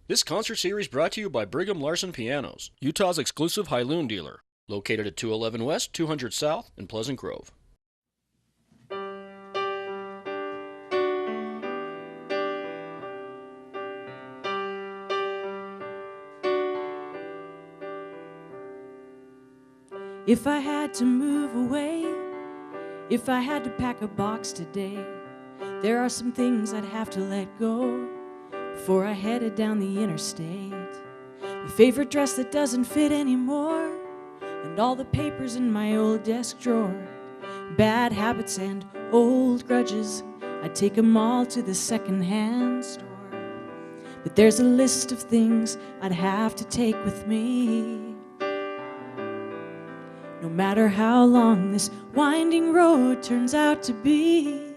This concert series brought to you by Brigham Larson Pianos, Utah's exclusive High-Loon dealer, located at 211 West, 200 South in Pleasant Grove. If I had to move away, if I had to pack a box today, there are some things I'd have to let go before I headed down the interstate. My favorite dress that doesn't fit anymore, and all the papers in my old desk drawer. Bad habits and old grudges, I'd take them all to the second-hand store. But there's a list of things I'd have to take with me. No matter how long this winding road turns out to be,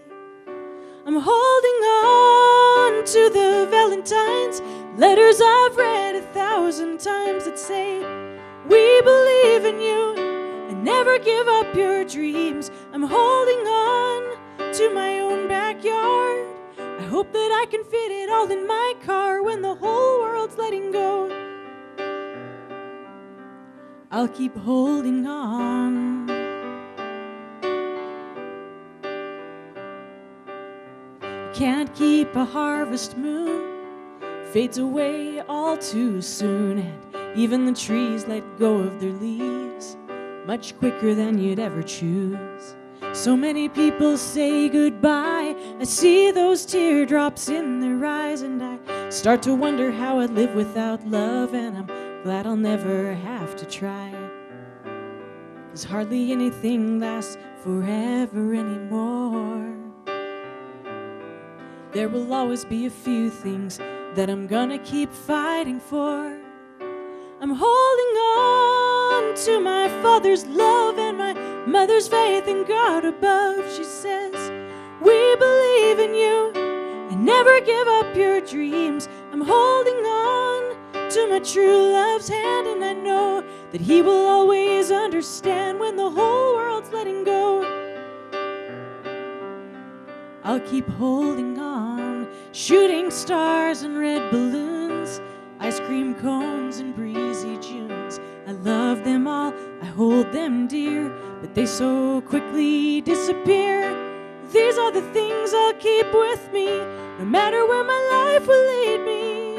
I'm holding on to the Valentine's letters I've read 1,000 times that say, we believe in you and never give up your dreams. I'm holding on to my own backyard. I hope that I can fit it all in my car when the whole world's letting go. I'll keep holding on. Can't keep a harvest moon, fades away all too soon, and even the trees let go of their leaves much quicker than you'd ever choose. So many people say goodbye, I see those teardrops in their eyes, and I start to wonder how I'd live without love, and I'm glad I'll never have to try, 'cause hardly anything lasts forever anymore. There will always be a few things that I'm gonna keep fighting for. I'm holding on to my father's love and my mother's faith in God above. She says, we believe in you and never give up your dreams. I'm holding on to my true love's hand, and I know that he will always understand when the whole world's letting go. I'll keep holding on, shooting stars and red balloons, ice cream cones and breezy Junes. I love them all, I hold them dear, but they so quickly disappear. These are the things I'll keep with me, no matter where my life will lead me.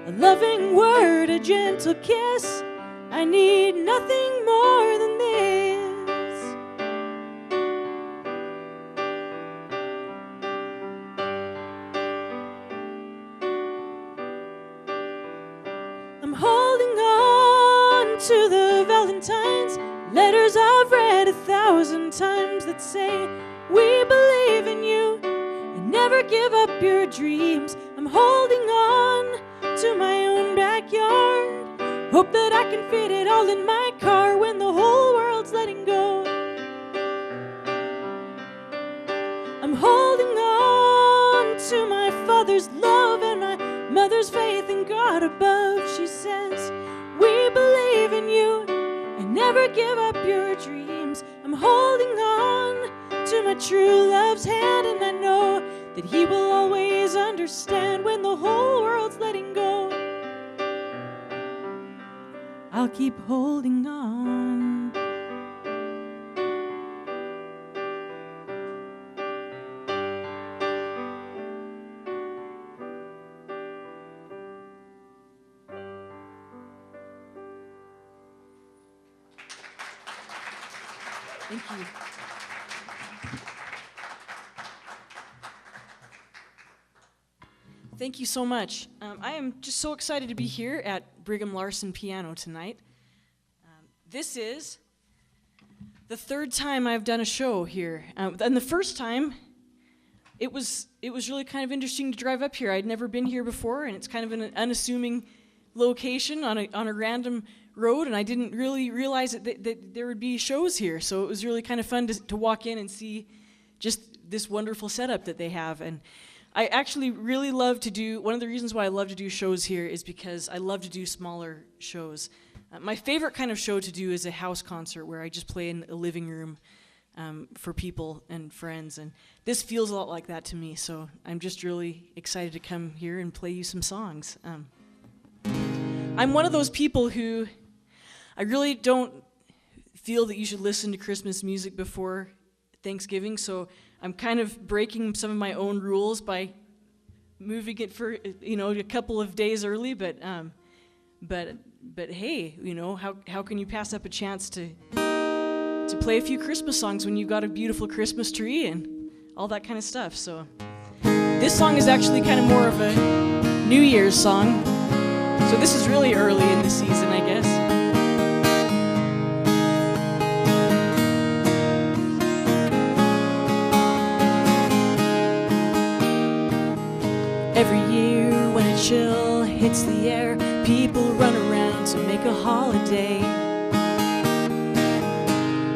A loving word, a gentle kiss, I need nothing more than this. I'm holding on to the Valentine's letters I've read 1,000 times that say, we believe in you and never give up your dreams. I'm holding on to my own backyard. Hope that I can fit it all in my car when the whole world's letting go. I'm holding on to my father's love and my mother's faith in God above. She says, we believe in you and never give up your dreams. I'm holding on to my true love's hand, and I know that he will always understand when the whole world's letting go. I'll keep holding on. Thank you. Thank you so much. I am just so excited to be here at Brigham Larson Piano tonight. This is the third time I've done a show here. And the first time, it was really kind of interesting to drive up here. I'd never been here before, and it's kind of an unassuming location on a random road, and I didn't really realize that there would be shows here. So it was really kind of fun to walk in and see just this wonderful setup that they have. And I actually really love to do, one of the reasons why I love to do shows here is because I love to do smaller shows. My favorite kind of show to do is a house concert where I just play in a living room for people and friends, and this feels a lot like that to me, so I'm just really excited to come here and play you some songs. I'm one of those people who I really don't feel that you should listen to Christmas music before Thanksgiving, so I'm kind of breaking some of my own rules by moving it for a couple of days early. But hey, how can you pass up a chance to play a few Christmas songs when you've got a beautiful Christmas tree and all that kind of stuff? So this song is actually kind of more of a New Year's song. So this is really early in the season, I guess. Every year when a chill hits the air, people run around to make a holiday.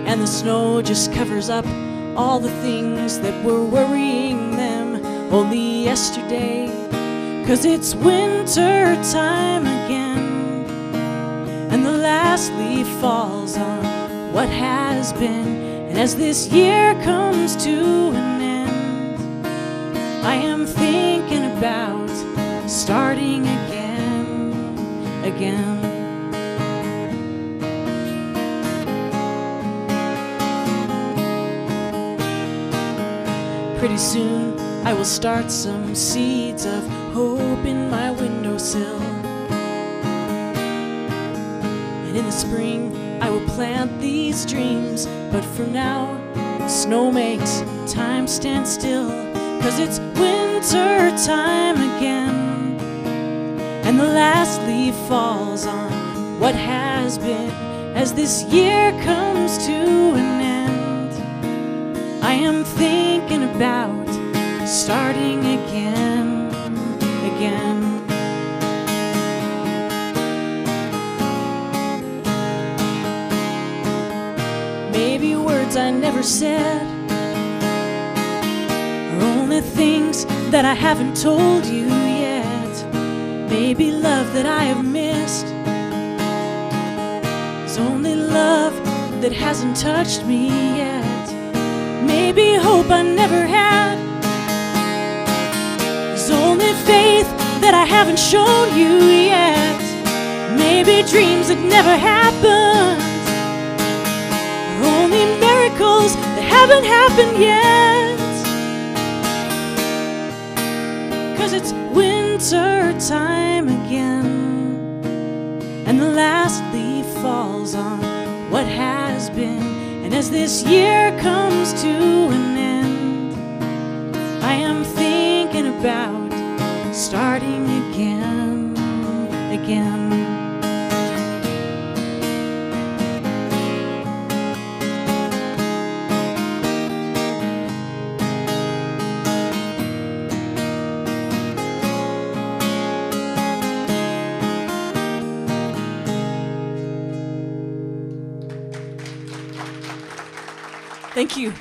And the snow just covers up all the things that were worrying them only yesterday. 'Cause it's winter time again, and the last leaf falls on what has been. And as this year comes to an end, I am thinking about starting again. Pretty soon I will start some seeds of hope in my windowsill. And in the spring I will plant these dreams. But for now, snow makes time stand still. 'Cause it's winter time again, and the last leaf falls on what has been. As this year comes to an end, I am thinking about starting again. Maybe words I never said, or only things that I haven't told you yet. Maybe love that I have missed is only love that hasn't touched me yet. Maybe hope I never had is only faith that I haven't shown you yet. Maybe dreams that never happened are only miracles that haven't happened yet. 'Cause it's winter time again, and the last leaf falls on what has been. And as this year comes to an end, I am thinking about starting again. Thank you.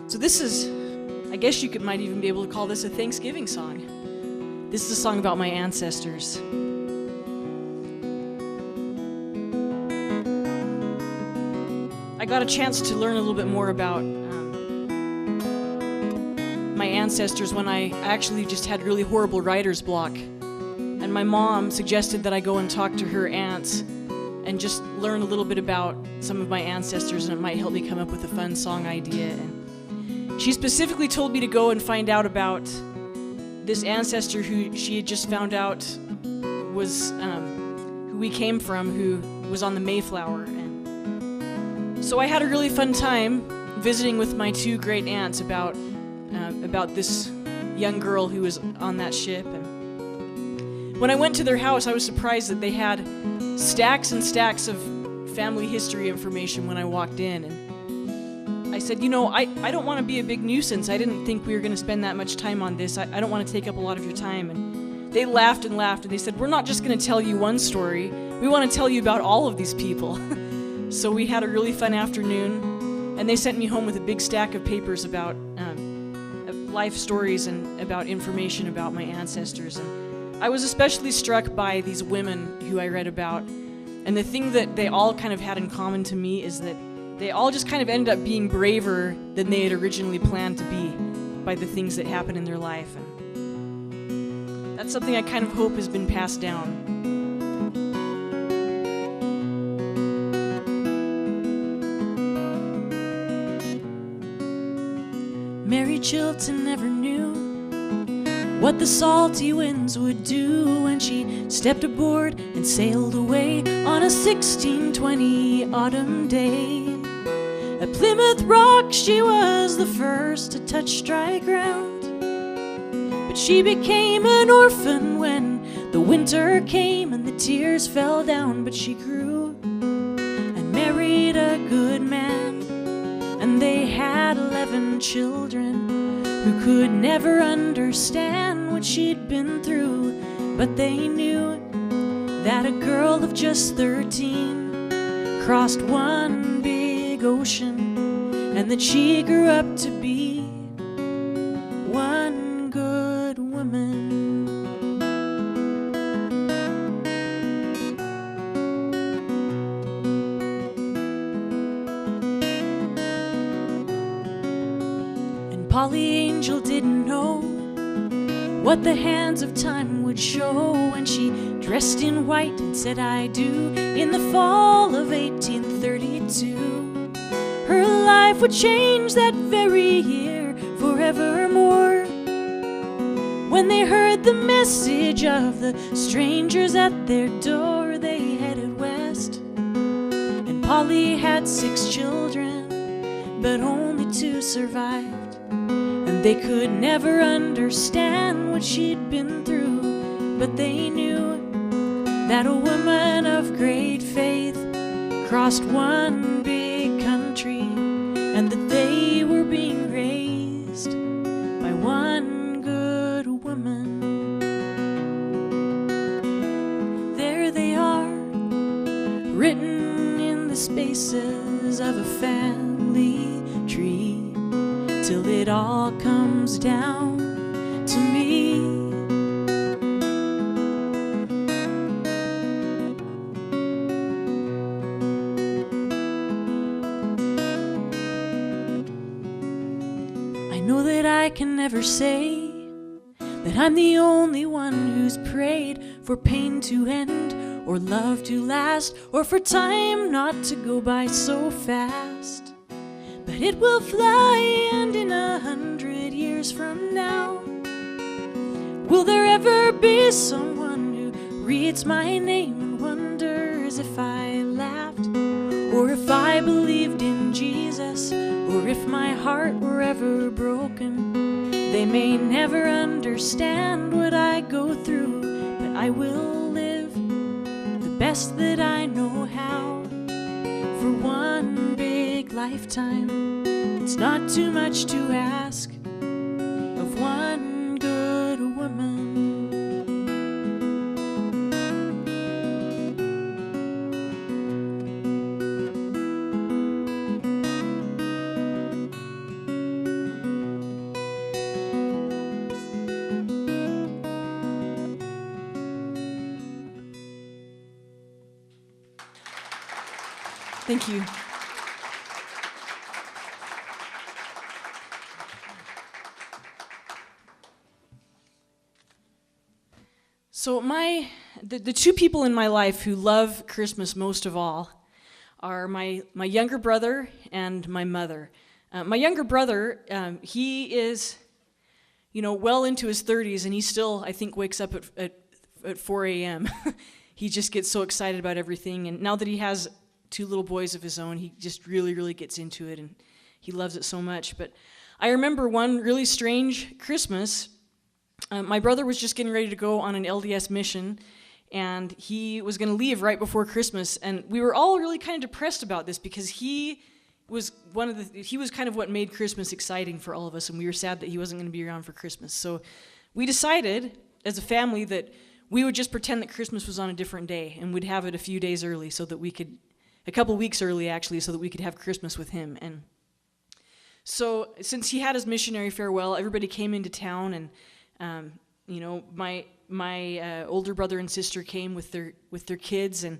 So this is, I guess you might even be able to call this a Thanksgiving song. This is a song about my ancestors. I got a chance to learn a little bit more about my ancestors when I actually just had really horrible writer's block. And my mom suggested that I go and talk to her aunts and just learn a little bit about some of my ancestors, and it might help me come up with a fun song idea. And she specifically told me to go and find out about this ancestor who she had just found out was who we came from, who was on the Mayflower. And so I had a really fun time visiting with my two great aunts about this young girl who was on that ship. And when I went to their house, I was surprised that they had stacks and stacks of family history information when I walked in. And I said, I don't want to be a big nuisance. I didn't think we were going to spend that much time on this. I don't want to take up a lot of your time. And they laughed and laughed, and they said, we're not just going to tell you one story. We want to tell you about all of these people. So we had a really fun afternoon, and they sent me home with a big stack of papers about life stories and about information about my ancestors. And I was especially struck by these women who I read about. And the thing that they all kind of had in common to me is that they all just kind of ended up being braver than they had originally planned to be by the things that happened in their life. And that's something I kind of hope has been passed down. Mary Chilton never knew what the salty winds would do when she stepped aboard and sailed away on a 1620 autumn day. At Plymouth Rock she was the first to touch dry ground, but she became an orphan when the winter came and the tears fell down. But she grew and married a good man, and they had 11 children who could never understand what she'd been through. But they knew that a girl of just 13 crossed one big ocean, and that she grew up to be one good woman. Polly Angel didn't know what the hands of time would show when she dressed in white and said I do in the fall of 1832. Her life would change that very year forevermore. When they heard the message of the strangers at their door, they headed west. And Polly had 6 children, but only 2 survived. They could never understand what she'd been through, but they knew that a woman of great faith crossed one big country, and that they were being raised by one good woman. There they are, written in the spaces of a family tree, till it all comes down to me. I know that I can never say that I'm the only one who's prayed for pain to end, or love to last, or for time not to go by so fast. But it will fly, and in 100 years from now, will there ever be someone who reads my name and wonders if I laughed, or if I believed in Jesus, or if my heart were ever broken? They may never understand what I go through, but I will live the best that I know how. For one big lifetime, it's not too much to ask of one good woman. Thank you. So the 2 people in my life who love Christmas most of all are my younger brother and my mother. My younger brother, he is, well into his 30s, and he still, I think, wakes up at 4 a.m. He just gets so excited about everything, and now that he has 2 little boys of his own, he just really, really gets into it, and he loves it so much. But I remember one really strange Christmas. My brother was just getting ready to go on an LDS mission, and he was going to leave right before Christmas, and we were all really kind of depressed about this because he was kind of what made Christmas exciting for all of us, and we were sad that he wasn't going to be around for Christmas. So we decided as a family that we would just pretend that Christmas was on a different day, and we'd have it a few days early so that we could, a couple weeks early actually, so that we could have Christmas with him. And so since he had his missionary farewell, everybody came into town, and my older brother and sister came with their kids, and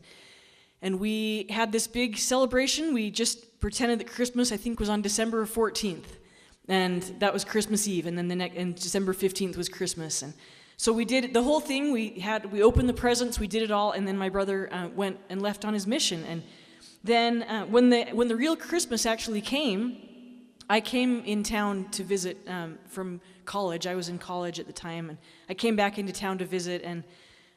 And we had this big celebration. We just pretended that Christmas, I think, was on December 14th. And that was Christmas Eve, and then and December 15th was Christmas. And so we did the whole thing. We opened the presents, we did it all, and then my brother went and left on his mission. And then when the real Christmas actually came, I came in town to visit from college. I was in college at the time, and I came back into town to visit. And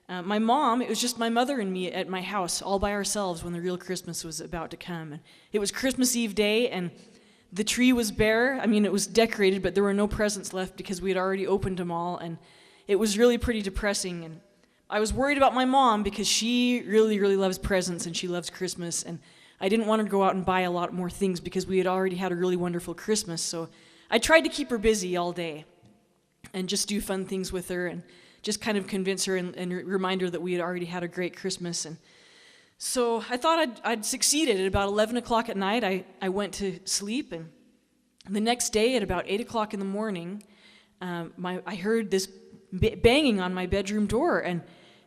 my mom, it was just my mother and me at my house, all by ourselves when the real Christmas was about to come. And it was Christmas Eve day, and the tree was bare. I mean, it was decorated, but there were no presents left because we had already opened them all, and it was really pretty depressing. And I was worried about my mom because she really, really loves presents, and she loves Christmas, and I didn't want her to go out and buy a lot more things because we had already had a really wonderful Christmas. So I tried to keep her busy all day and just do fun things with her and just kind of convince her and remind her that we had already had a great Christmas. And so I thought I'd succeeded. At about 11 o'clock at night, I went to sleep, and the next day at about 8 o'clock in the morning, I heard this banging on my bedroom door,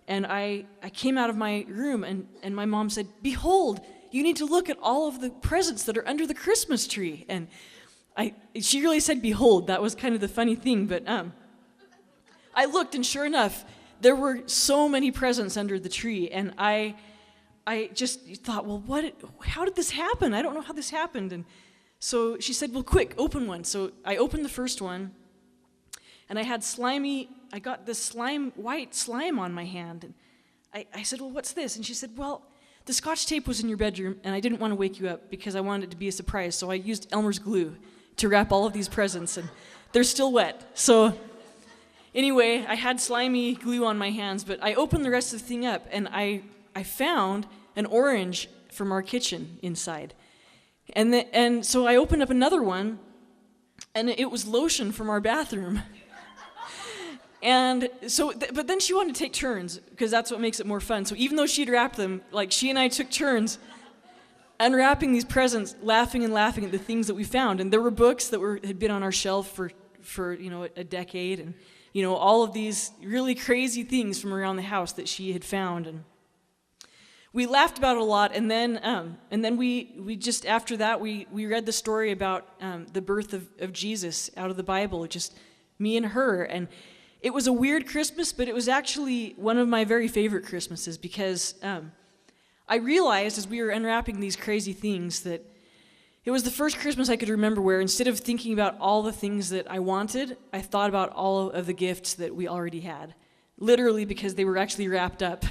and I came out of my room, and my mom said, "Behold, you need to look at all of the presents that are under the Christmas tree." And she really said behold. That was kind of the funny thing, but I looked, and sure enough, there were so many presents under the tree, and I just thought, well, how did this happen? I don't know how this happened. And so she said, well, quick, open one. So I opened the first one, and I got this white slime on my hand. And I said, well, what's this? And she said, well, the Scotch tape was in your bedroom, and I didn't want to wake you up because I wanted it to be a surprise, so I used Elmer's glue to wrap all of these presents, and they're still wet. So anyway, I had slimy glue on my hands, but I opened the rest of the thing up, and I found an orange from our kitchen inside. And so I opened up another one, and it was lotion from our bathroom. And so, but then she wanted to take turns, because that's what makes it more fun. So even though she'd wrapped them, like, she and I took turns unwrapping these presents, laughing at the things that we found. And there were books that had been on our shelf for a decade, and all of these really crazy things from around the house that she had found. And we laughed about it a lot, and then we just, after that, we read the story about the birth of Jesus out of the Bible, just me and her. And it was a weird Christmas, but it was actually one of my very favorite Christmases, because I realized as we were unwrapping these crazy things that it was the first Christmas I could remember where, instead of thinking about all the things that I wanted, I thought about all of the gifts that we already had. Literally, because they were actually wrapped up.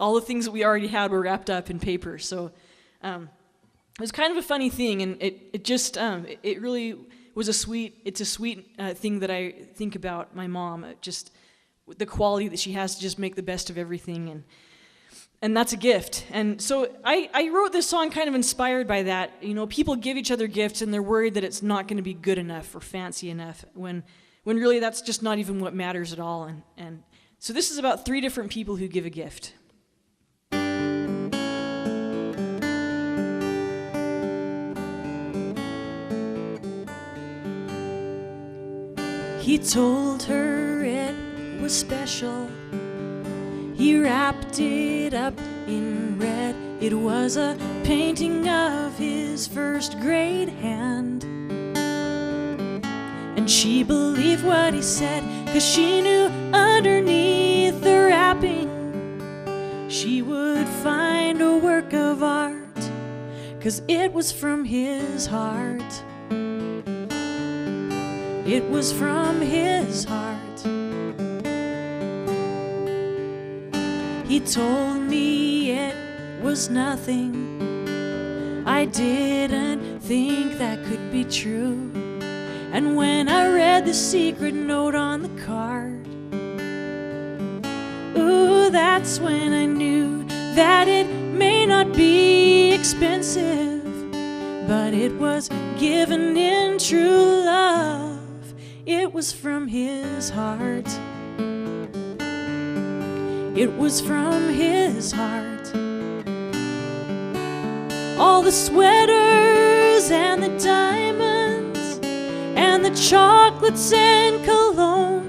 All the things that we already had were wrapped up in paper. So it was kind of a funny thing, and it really was a sweet thing that I think about my mom. Just the quality that she has to just make the best of everything, and that's a gift. And so I wrote this song kind of inspired by that. People give each other gifts, and they're worried that it's not going to be good enough or fancy enough, when really that's just not even what matters at all. And so this is about 3 different people who give a gift. He told her it was special. He wrapped it up in red. It was a painting of his first grade hand. And she believed what he said, 'cause she knew underneath the wrapping she would find a work of art, 'cause it was from his heart. It was from his heart. He told me it was nothing. I didn't think that could be true. And when I read the secret note on the card, ooh, that's when I knew that it may not be expensive, but it was given in true love. It was from his heart. It was from his heart. All the sweaters and the diamonds and the chocolates and cologne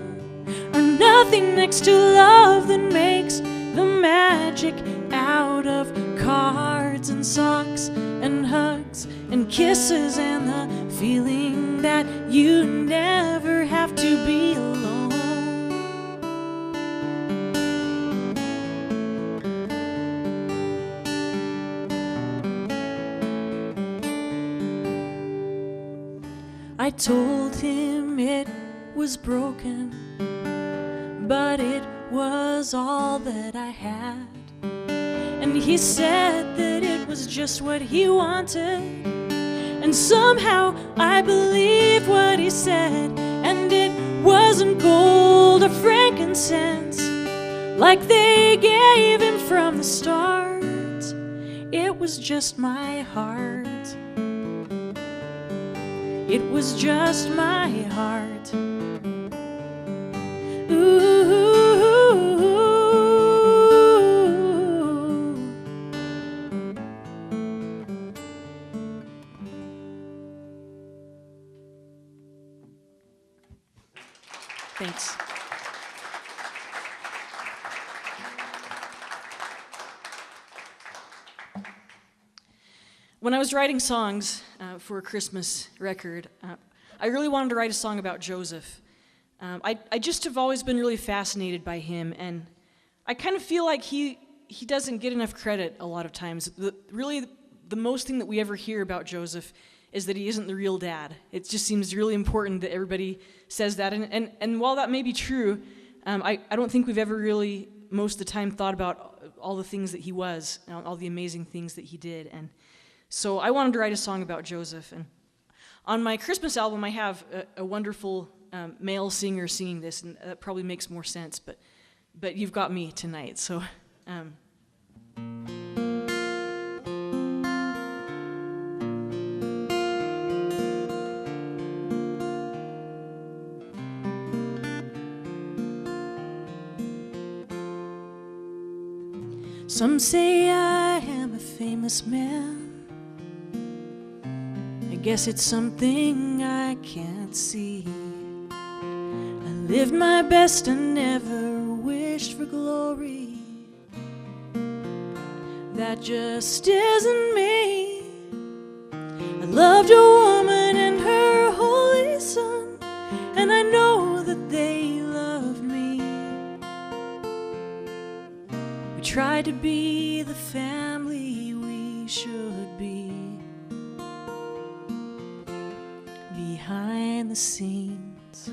are nothing next to love that makes the magic out of cards. words and socks and hugs and kisses and the feeling that you never have to be alone. I told him it was broken, but it was all that I had. And he said that it was just what he wanted. And somehow I believed what he said. And it wasn't gold or frankincense like they gave him from the start. It was just my heart. It was just my heart. Ooh. Thanks. When I was writing songs for a Christmas record, I really wanted to write a song about Joseph. I just have always been really fascinated by him, and I kind of feel like he doesn't get enough credit a lot of times. Really, the most thing that we ever hear about Joseph is that he isn't the real dad. It just seems really important that everybody says that, and while that may be true, I don't think we've ever really, most of the time, thought about all the things that he was, all the amazing things that he did, and so I wanted to write a song about Joseph. And on my Christmas album, I have a wonderful male singer singing this, and that probably makes more sense, but you've got me tonight, so... Some say I am a famous man. I guess it's something I can't see. I lived my best and never wished for glory. That just isn't me. I loved a woman and her holy son, and I know that they loved me. We tried to be the family we should be. Behind the scenes,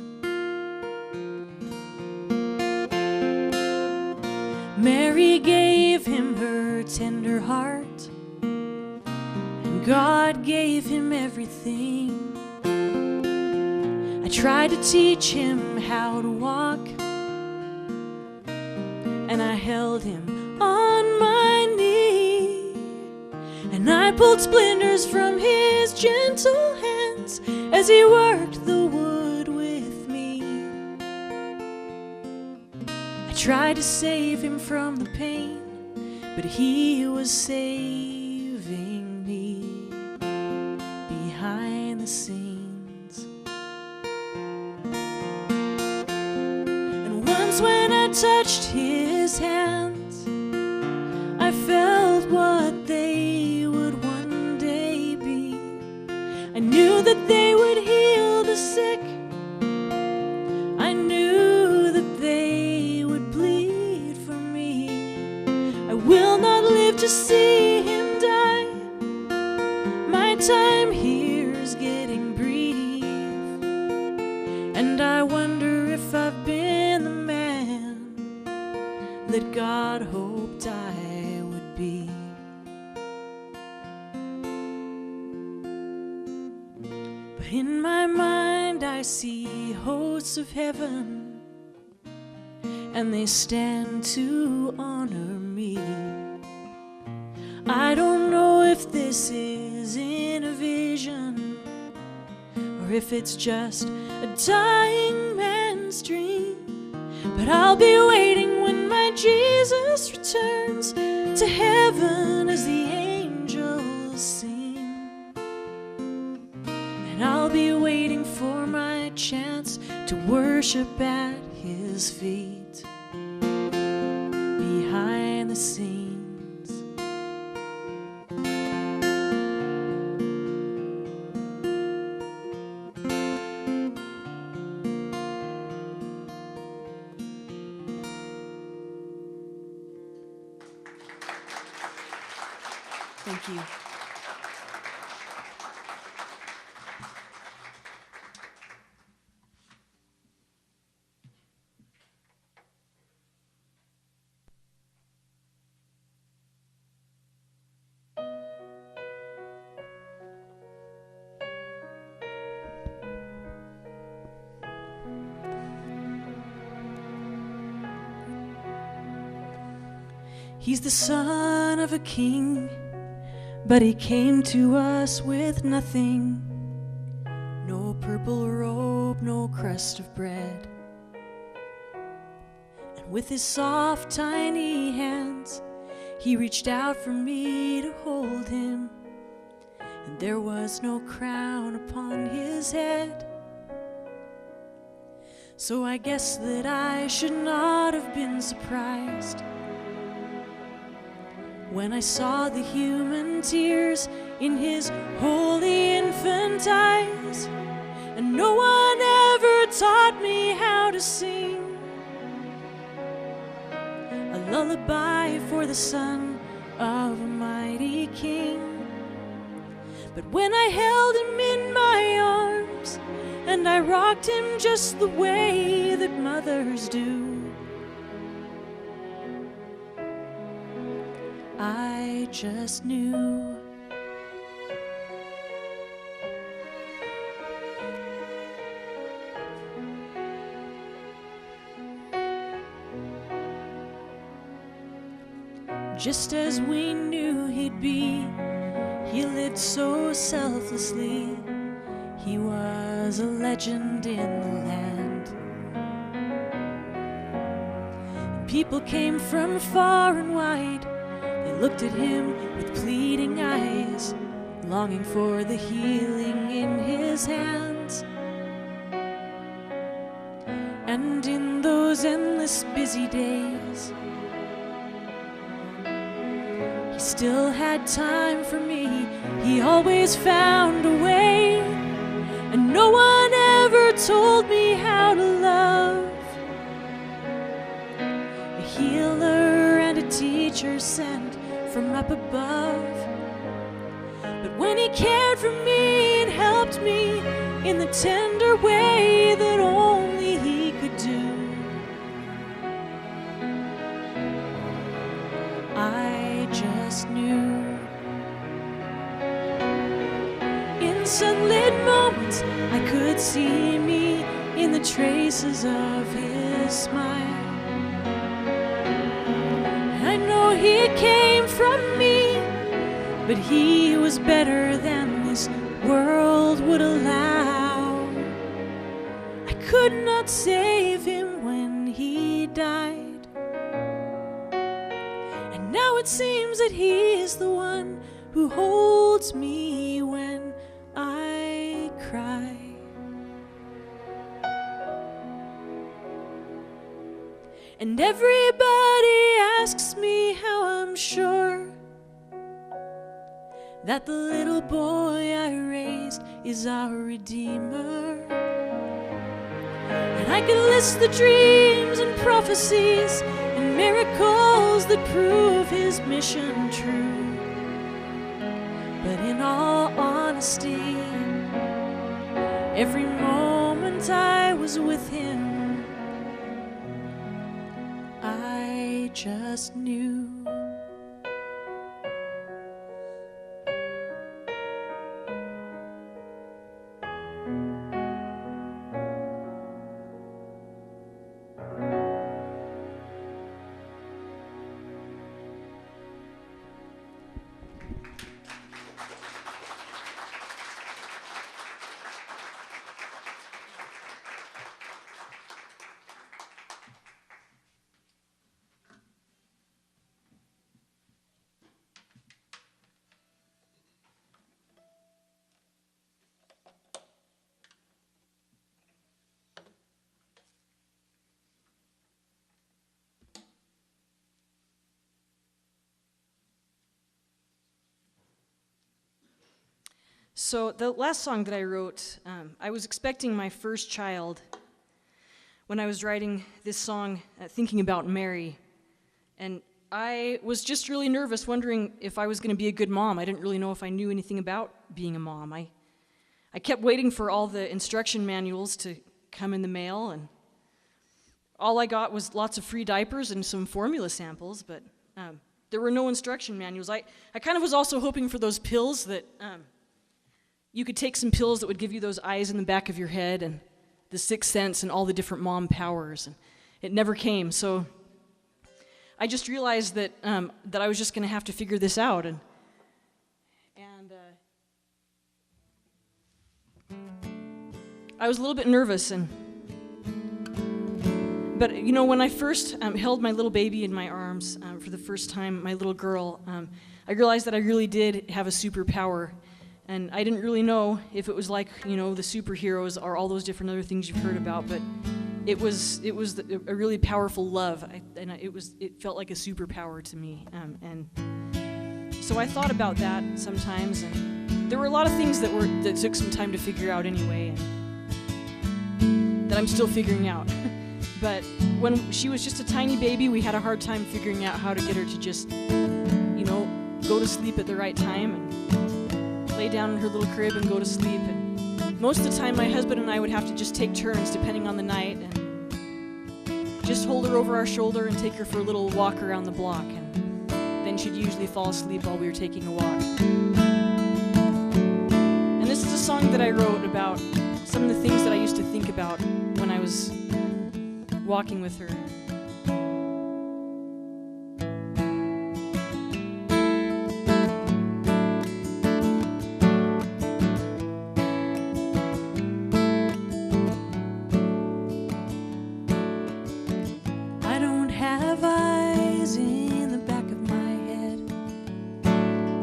Mary gave him her tender heart, and God gave him everything. I tried to teach him how to walk, and I held him on my knee, and I pulled splinters from his gentle hands as he worked the wood with me. I tried to save him from the pain, but he was saving me behind the scenes. And once when I touched his hands, I felt what they would one day be. I knew that they would heal the sick. I knew that they would bleed for me. I will not live to see him die. My time here's getting brief, and I wonder if I've been the man that God hoped I would be. In my mind I see hosts of heaven, and they stand to honor me. I don't know if this is in a vision, or if it's just a dying man's dream, but I'll be waiting when my Jesus returns to heaven as the angels sing. And I'll be waiting for my chance to worship at his feet behind the scenes. Thank you. He's the son of a king, but he came to us with nothing. No purple robe, no crust of bread. And with his soft, tiny hands, he reached out for me to hold him. And there was no crown upon his head. So I guess that I should not have been surprised when I saw the human tears in his holy infant eyes. And no one ever taught me how to sing a lullaby for the son of a mighty king. But when I held him in my arms and I rocked him just the way that mothers do, I just knew. Just as we knew he'd be, he lived so selflessly. He was a legend in the land. And people came from far and wide. They looked at him with pleading eyes, longing for the healing in his hands. And in those endless busy days, he still had time for me. He always found a way. And no one ever told me how to love. A healer and a teacher sent from up above. But when he cared for me and helped me in the tender way that only he could do, I just knew. In sunlit moments I could see me in the traces of his smile. I know he came from me, but he was better than this world would allow. I could not save him when he died, and now it seems that he is the one who holds me when I cry. And everybody asks me how I'm sure that the little boy I raised is our Redeemer. And I could list the dreams and prophecies and miracles that prove his mission true. But in all honesty, every moment I was with him, I just knew. So the last song that I wrote, I was expecting my first child when I was writing this song, thinking about Mary. And I was just really nervous, wondering if I was going to be a good mom. I didn't really know if I knew anything about being a mom. I kept waiting for all the instruction manuals to come in the mail, and all I got was lots of free diapers and some formula samples, but there were no instruction manuals. I kind of was also hoping for those pills that you could take some pills that would give you those eyes in the back of your head and the sixth sense and all the different mom powers, and it never came. So I just realized that that I was just going to have to figure this out, and I was a little bit nervous, but you know, when I first held my little baby in my arms for the first time, my little girl, I realized that I really did have a superpower, and I didn't really know if it was like, you know, the superheroes or all those different other things you've heard about, but it was a really powerful love, it felt like a superpower to me, and so I thought about that sometimes, and there were a lot of things that took some time to figure out anyway, and that I'm still figuring out. But when she was just a tiny baby, we had a hard time figuring out how to get her to just, you know, go to sleep at the right time and lay down in her little crib and go to sleep. And most of the time, my husband and I would have to just take turns, depending on the night, and just hold her over our shoulder and take her for a little walk around the block. And then she'd usually fall asleep while we were taking a walk. And this is a song that I wrote about some of the things that I used to think about when I was walking with her. I don't have eyes in the back of my head,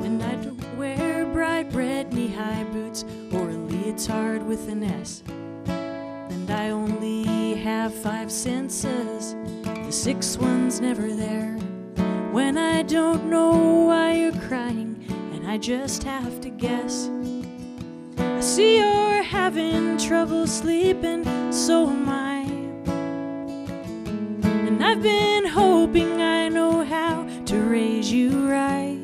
and I don't wear bright red knee-high boots or a leotard with an S. And I only have 5 senses, the 6th one's never there. When I don't know why you're crying, and I just have to guess. I see you're having trouble sleeping, so am I. And I've been hoping I know how to raise you right.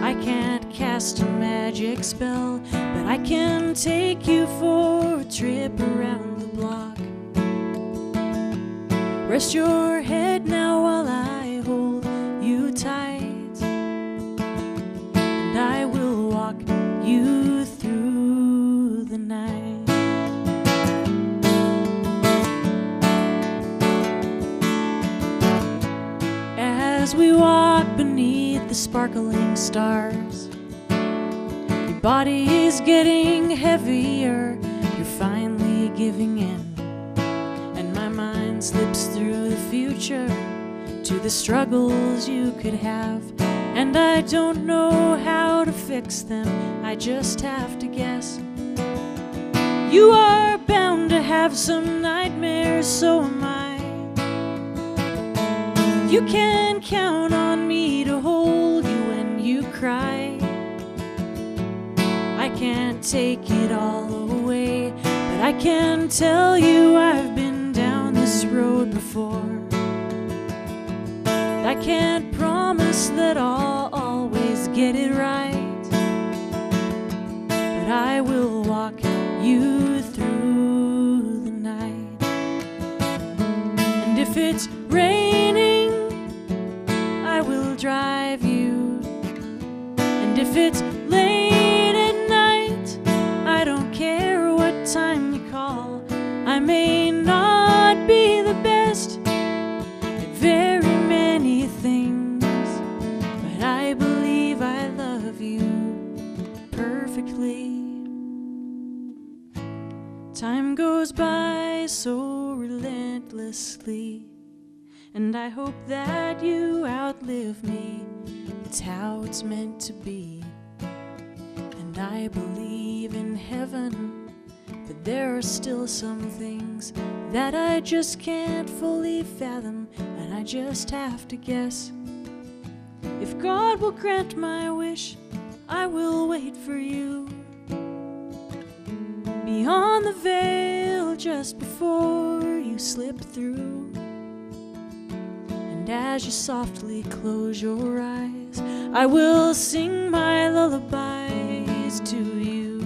I can't cast a magic spell, but I can take you for a trip around the block. Rest your head now while I hold you tight, and I will walk you through the night. As we walk beneath the sparkling stars, your body is getting heavier, you're finally giving in, and my mind slips through the future to the struggles you could have, and I don't know how to fix them, I just have to guess. You are bound to have some nightmares, so am I. You can count on me to hold you when you cry. I can't take it all away, but I can tell you I've been down this road before. I can't promise that I'll always get it right, but I will walk you through the night. And if it's raining, I will drive you. And if it's late at night, I don't care what time you call. I may not be the best at very many things, but I believe I love you perfectly. Time goes by so relentlessly, and I hope that you outlive me. It's how it's meant to be. And I believe in heaven, but there are still some things that I just can't fully fathom, and I just have to guess. If God will grant my wish, I will wait for you beyond the veil just before you slip through. And And as you softly close your eyes, I will sing my lullabies to you.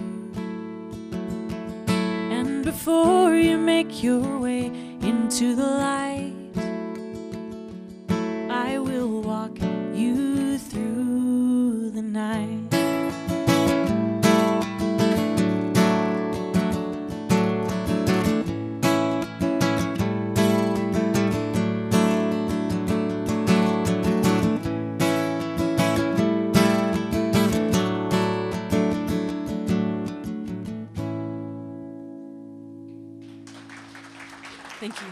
And before you make your way into the light, I will walk you through the night. Thank you.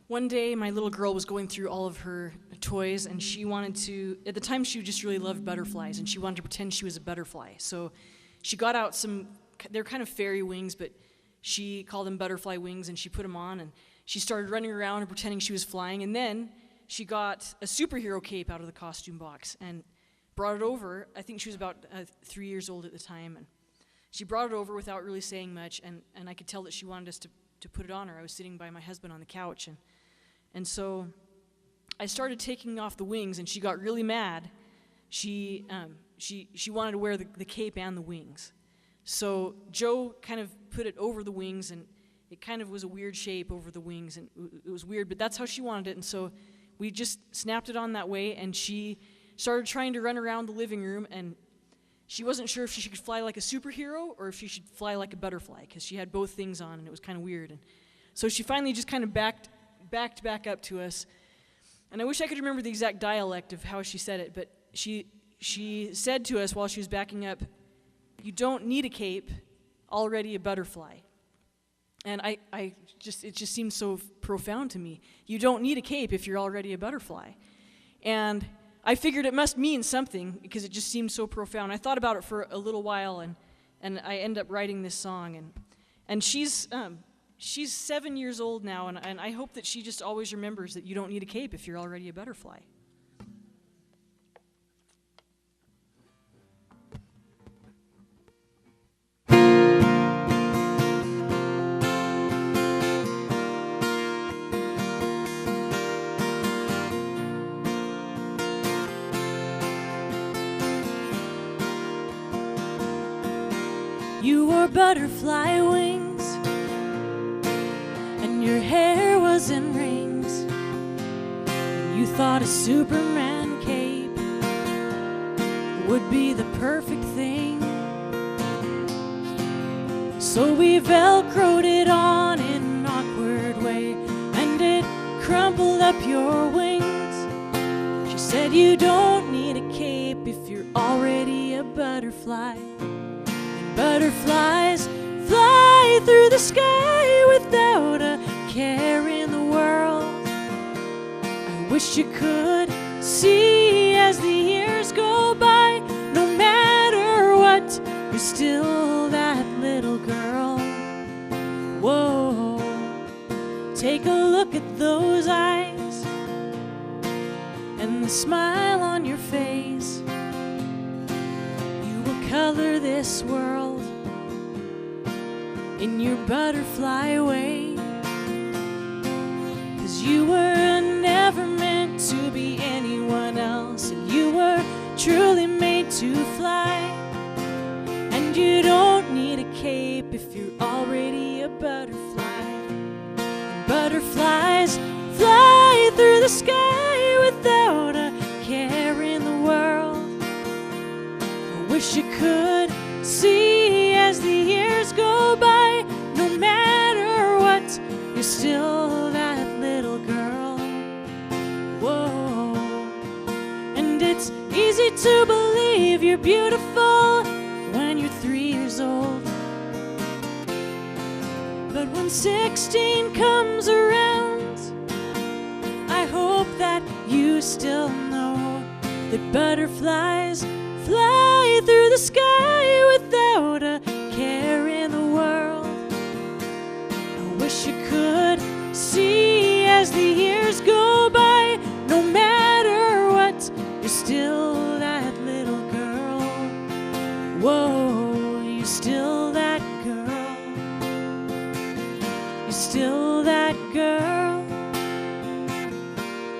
One day, my little girl was going through all of her toys, and she wanted to, at the time she just really loved butterflies, and she wanted to pretend she was a butterfly. So she got out some, they're kind of fairy wings, but she called them butterfly wings, and she put them on, and she started running around and pretending she was flying, and then she got a superhero cape out of the costume box and brought it over. I think she was about 3 years old at the time, and she brought it over without really saying much, and I could tell that she wanted us to put it on her. I was sitting by my husband on the couch, and so I started taking off the wings, and she got really mad. She wanted to wear the cape and the wings. So Joe kind of put it over the wings, and it kind of was a weird shape over the wings, and it was weird, but that's how she wanted it, and so we just snapped it on that way, and she started trying to run around the living room, and she wasn't sure if she should fly like a superhero or if she should fly like a butterfly, because she had both things on, and it was kind of weird. And so she finally just kind of backed back up to us, and I wish I could remember the exact dialect of how she said it, but she said to us while she was backing up, "You don't need a cape, already a butterfly." And it just seemed so profound to me. You don't need a cape if you're already a butterfly. And I figured it must mean something because it just seemed so profound. I thought about it for a little while, and I ended up writing this song. And she's 7 years old now, and I hope that she just always remembers that you don't need a cape if you're already a butterfly. You wore butterfly wings, and your hair was in rings. You thought a Superman cape would be the perfect thing. So we velcroed it on in an awkward way, and it crumpled up your wings. She said you don't need a cape if you're already a butterfly. Butterflies fly through the sky without a care in the world. I wish you could see as the years go by. No matter what, you're still that little girl. Whoa, take a look at those eyes and the smile on your face. You will color this world in your butterfly way, 'cause you were never meant to be anyone else, and you were truly made to fly. And you don't need a cape if you're already a butterfly. And butterflies fly through the sky without a care in the world. I wish you could see as the years go by. No matter what, you're still that little girl. Whoa. And it's easy to believe you're beautiful when you're 3 years old. But when 16 comes around, I hope that you still know that butterflies fly through the sky without a care in the world. I wish you could see as the years go by, no matter what, you're still that little girl. Whoa, you're still that girl. You're still that girl.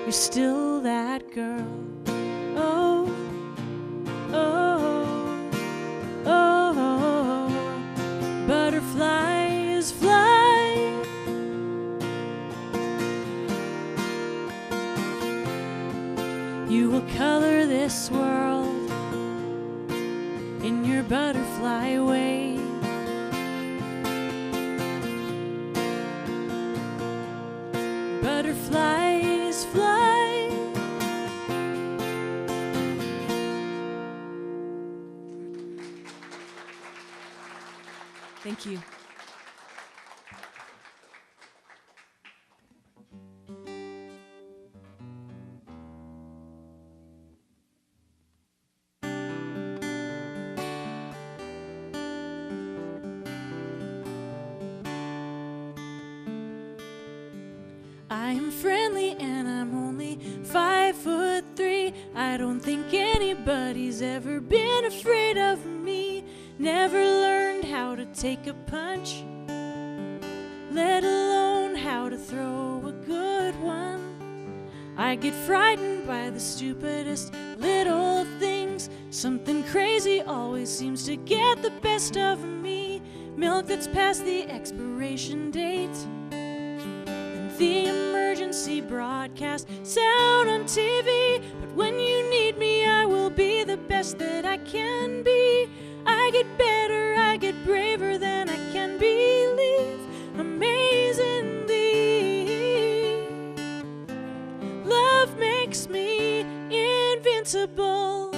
You're still that girl. Oh, oh, oh, butterflies fly. You will color this world in your butterfly way. Butterflies fly. Thank you. I am friendly and I'm only 5'3". I don't think anybody's ever been afraid of me. Never learned how to take a punch, let alone how to throw a good one. I get frightened by the stupidest little things. Something crazy always seems to get the best of me. Milk that's past the expiration date, the emergency broadcast sound on TV. But when you need me, I will be the best that I can be. I get better, I get braver than I can believe. Amazingly, love makes me invincible.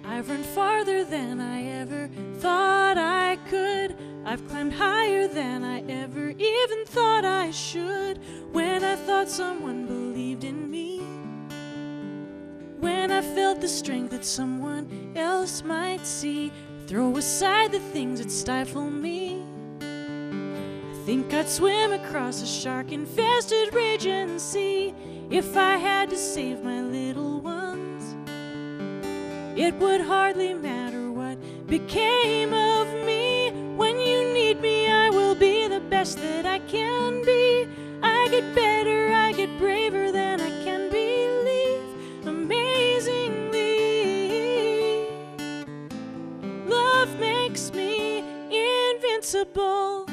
I've run farther than I ever thought I could. I've climbed higher than I ever even thought I should. When I thought someone believed in me, when I felt the strength that someone else might see, throw aside the things that stifle me. I think I'd swim across a shark-infested raging sea if I had to save my little ones. It would hardly matter what became of me. When you need me, I will be the best that I can be. I get better, I get braver than I can believe. Amazingly, love makes me invincible.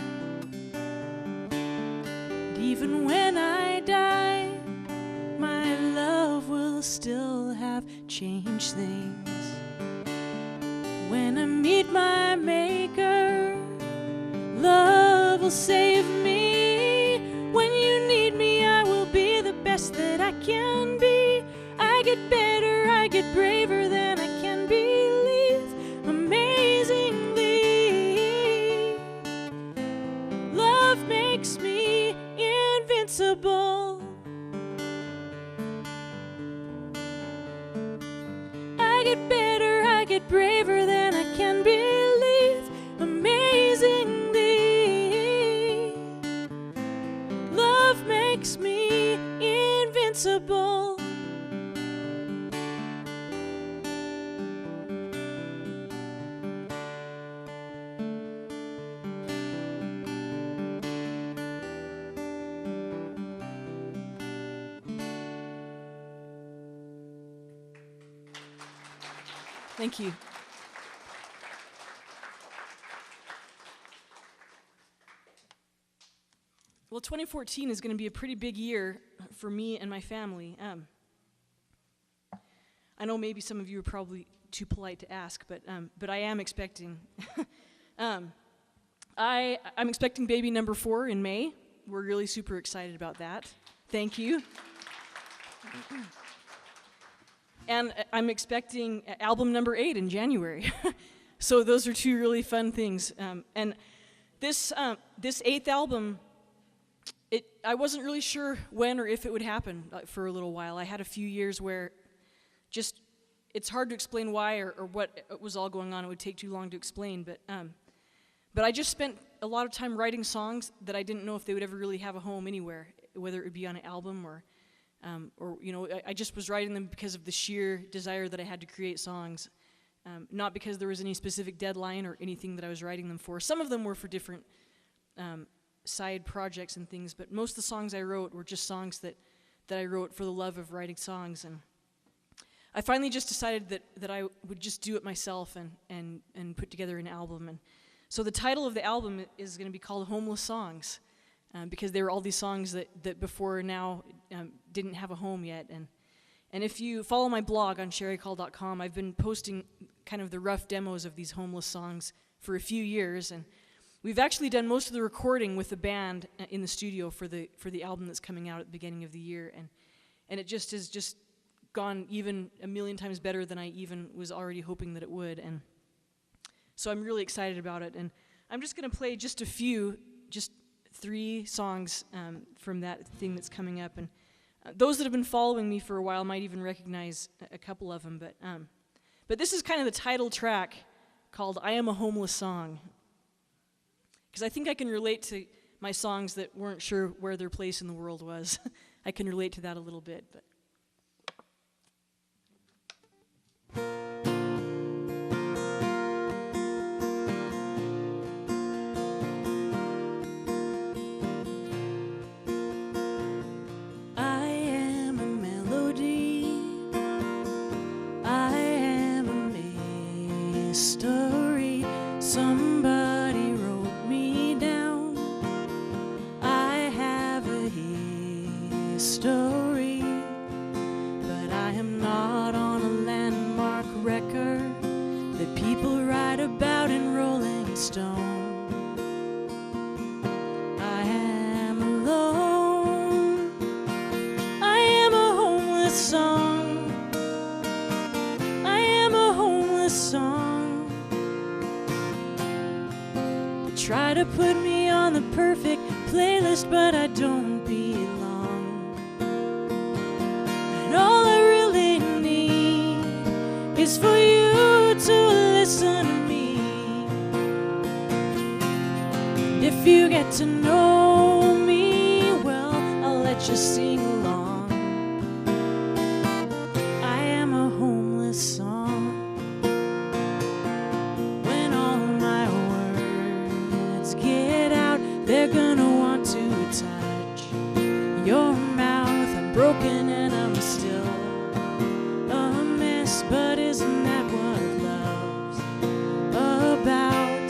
And even when I die, my love will still have changed things. When I meet my maker, love will save me. When you need me, I will be the best that I can be. I get better, I get braver than I can believe. Amazingly, love makes me invincible. I get better, I get braver than I can believe. Amazingly, love makes me invincible. Thank you. Well, 2014 is going to be a pretty big year for me and my family. I know maybe some of you are probably too polite to ask, but I am expecting. I'm expecting baby number 4 in May. We're really super excited about that. Thank you. And I'm expecting album number 8 in January. So those are 2 really fun things. And This eighth album, I wasn't really sure when or if it would happen for a little while. I had a few years where just it's hard to explain why or what was all going on. It would take too long to explain, but I just spent a lot of time writing songs that I didn't know if they would ever really have a home anywhere, whether it would be on an album or I just was writing them because of the sheer desire that I had to create songs, not because there was any specific deadline or anything that I was writing them for. Some of them were for different side projects and things, but most of the songs I wrote were just songs that I wrote for the love of writing songs. And I finally just decided that I would just do it myself and put together an album. And so the title of the album is going to be called Homeless Songs, because there were all these songs that before now didn't have a home yet. And if you follow my blog on CherieCall.com, I've been posting kind of the rough demos of these homeless songs for a few years, and we've actually done most of the recording with the band in the studio for the album that's coming out at the beginning of the year, and it just has just gone even a million times better than I even was already hoping that it would. And so I'm really excited about it, and I'm just going to play just 3 songs from that thing that's coming up. And those that have been following me for a while might even recognize a couple of them, but this is kind of the title track called I Am a Homeless Song, because I think I can relate to my songs that weren't sure where their place in the world was. I can relate to that a little bit. But story, somebody wrote me down. I have a history, but I am not on a landmark record that people write about in Rolling Stone. I am alone. I am a homeless song. I am a homeless song. Try to put me on the perfect playlist, but I don't belong. And all I really need is for you to listen to me. And if you get to know me well, I'll let you sing along. I am a homeless song. They're gonna want to touch your mouth. I'm broken and I'm still a mess, but isn't that what love's about?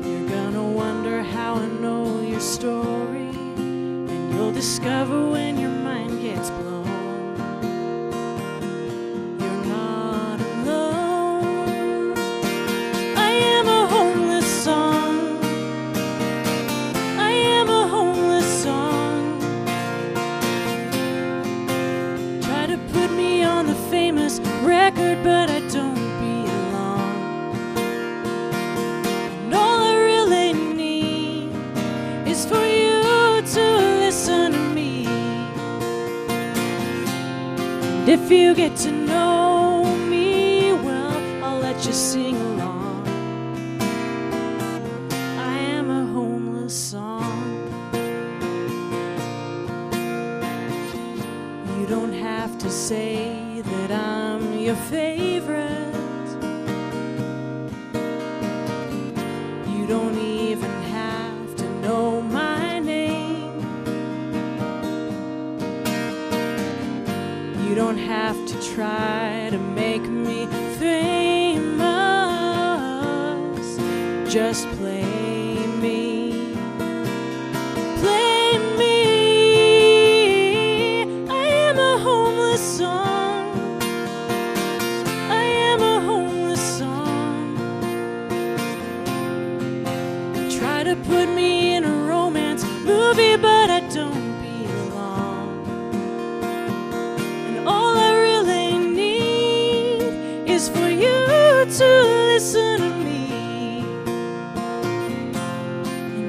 You're gonna wonder how I know your story, and you'll discover when your mind gets blown. You're not alone. I am a homeless song. Famous record, but I don't belong. And all I really need is for you to listen to me. And if you get to know me well, I'll let you sing along. I am a homeless song. You don't have to say that I'm your favorite. You don't even have to know my name. You don't have to try to make me famous. Just play me. Play me. I am a homeless song. To put me in a romance movie, but I don't belong. And all I really need is for you to listen to me.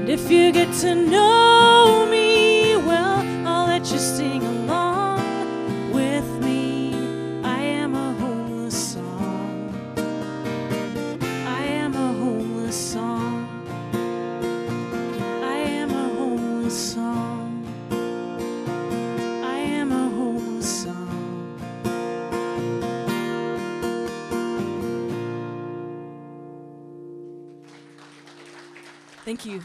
And if you get to know me well, I'll let you sing along with me. I am a homeless song. I am a homeless song. I am a homeless song. I am a homeless song. Thank you.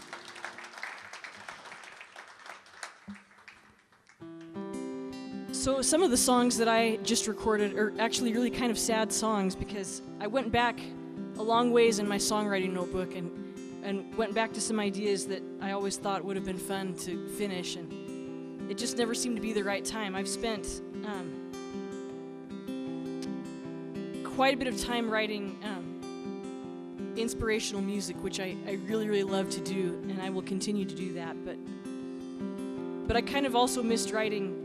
So some of the songs that I just recorded are actually really kind of sad songs, because I went back a long ways in my songwriting notebook and went back to some ideas that I always thought would have been fun to finish, and it just never seemed to be the right time. I've spent quite a bit of time writing inspirational music, which I really, really love to do, and I will continue to do that. But I kind of also missed writing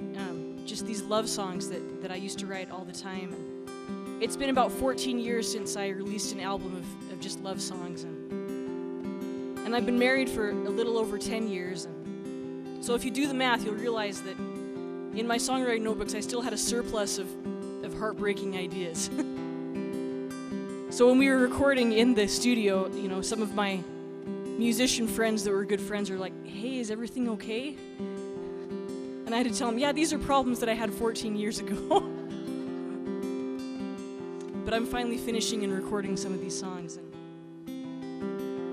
just these love songs that I used to write all the time. And it's been about 14 years since I released an album of just love songs, and I've been married for a little over 10 years. And so if you do the math, you'll realize that in my songwriting notebooks, I still had a surplus of heartbreaking ideas. So when we were recording in the studio, you know, some of my musician friends that were good friends were like, "Hey, is everything okay?" And I had to tell them, yeah, these are problems that I had 14 years ago. But I'm finally finishing and recording some of these songs, and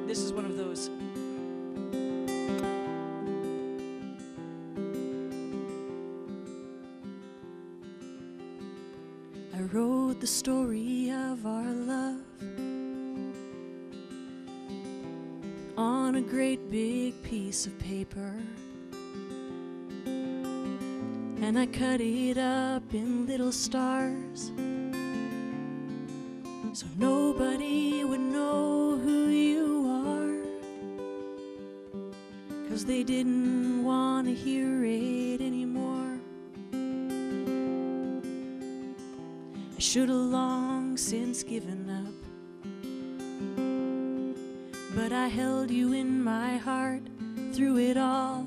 this is one of those. I wrote the story of our love on a great big piece of paper, and I cut it up in little stars so nobody would know who you are, 'cause they didn't want to hear it anymore. I should have long since given up, but I held you in my heart through it all,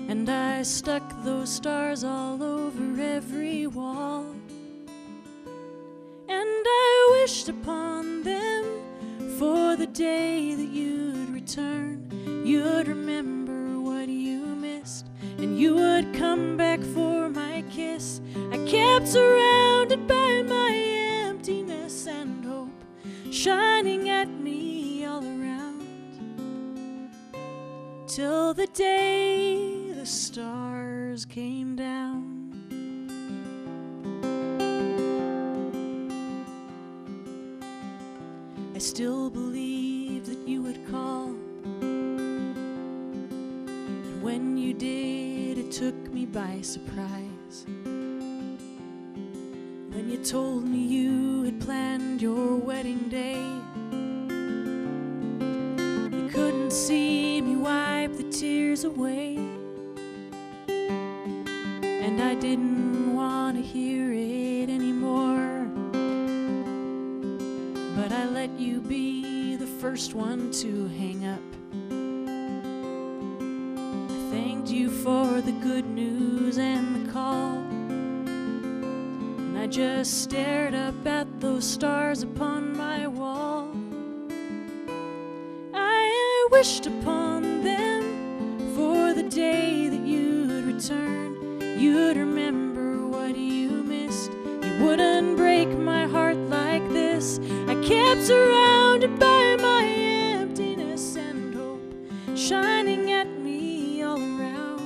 and I stuck those stars all over every wall, and I wished upon them for the day that you'd return. You'd remember what you missed, and you would come back for my kiss. I kept surrounded by my emptiness and hope shining at me all around, till the day the stars came down. I still believed that you would call, and when you did, it took me by surprise. When you told me you had planned your wedding day, you couldn't see me wipe the tears away, and I didn't want to hear it anymore. But I let you be the first one to hang up. I thanked you for the good news and the call, and I just stared up at those stars upon my wall. I wished upon them for the day that you'd return. You'd remember what you missed. You wouldn't break my heart like this. I kept surrounded by my emptiness and hope shining at me all around,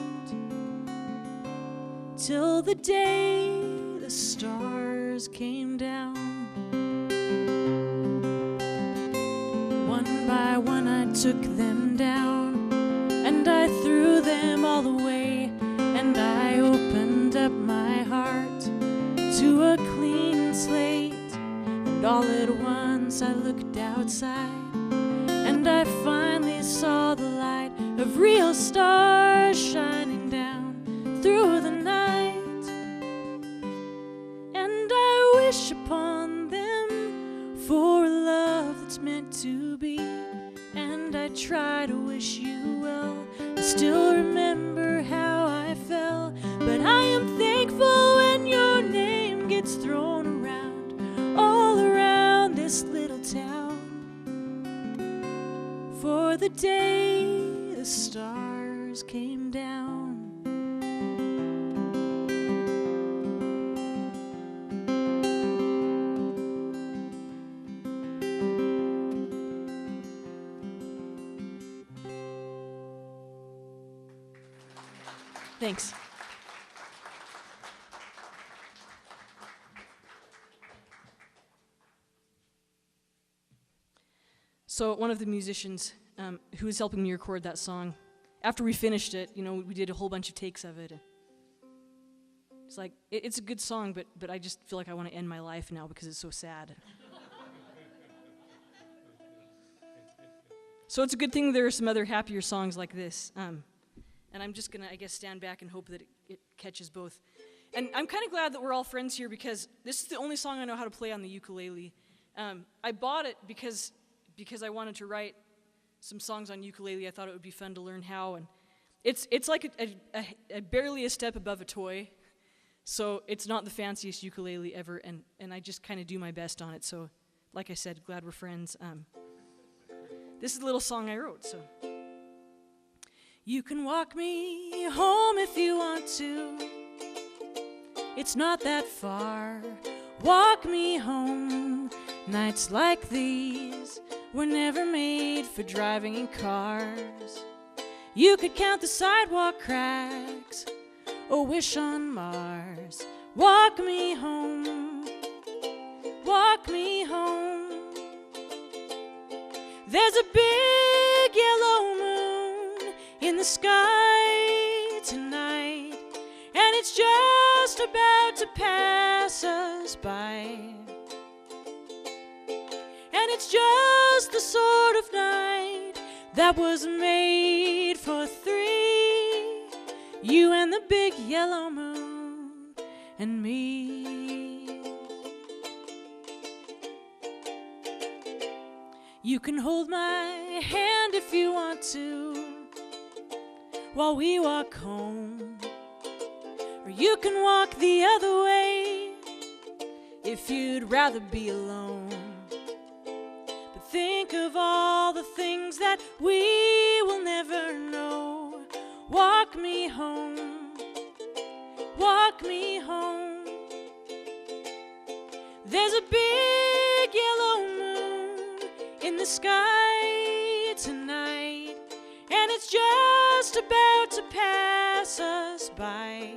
till the day the stars came down. One by one I took them down, and I threw them all away, and I opened up my heart to a clean slate. And all at once I looked outside, and I finally saw the light of real stars shining down through the night. And I wish upon them for a love that's meant to be, and I I try to wish you well. I still remember how I felt, but I am thankful when your name gets thrown around, all around this little town. For the day the stars came down. Thanks. So one of the musicians who was helping me record that song, after we finished it, you know, we did a whole bunch of takes of it. It's like, it's a good song, but I just feel like I want to end my life now because it's so sad. So it's a good thing there are some other happier songs like this. And I'm just going to, I guess, stand back and hope that it catches both. And I'm kind of glad that we're all friends here because this is the only song I know how to play on the ukulele. I bought it because I wanted to write some songs on ukulele. I thought it would be fun to learn how. And it's like a barely a step above a toy. So it's not the fanciest ukulele ever, and I just kind of do my best on it. So, like I said, glad we're friends. This is a little song I wrote, so. You can walk me home if you want to. It's not that far. Walk me home. Nights like these were never made for driving in cars. You could count the sidewalk cracks or wish on Mars. Walk me home. Walk me home. There's a big yellow moon in the sky tonight, and it's just about to pass us by. And it's just the sort of night that was made for three, you and the big yellow moon and me. You can hold my hand if you want to while we walk home, or you can walk the other way if you'd rather be alone. But think of all the things that we will never know. Walk me home. Walk me home. There's a big yellow moon in the sky tonight, and it's just about to pass us by.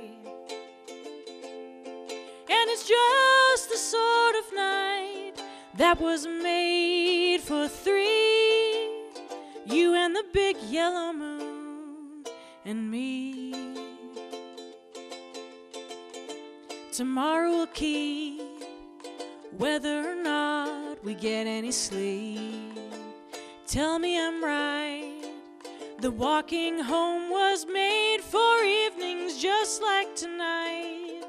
And it's just the sort of night that was made for three, you and the big yellow moon and me. Tomorrow will keep whether or not we get any sleep. Tell me I'm right. The walking home was made for evenings just like tonight,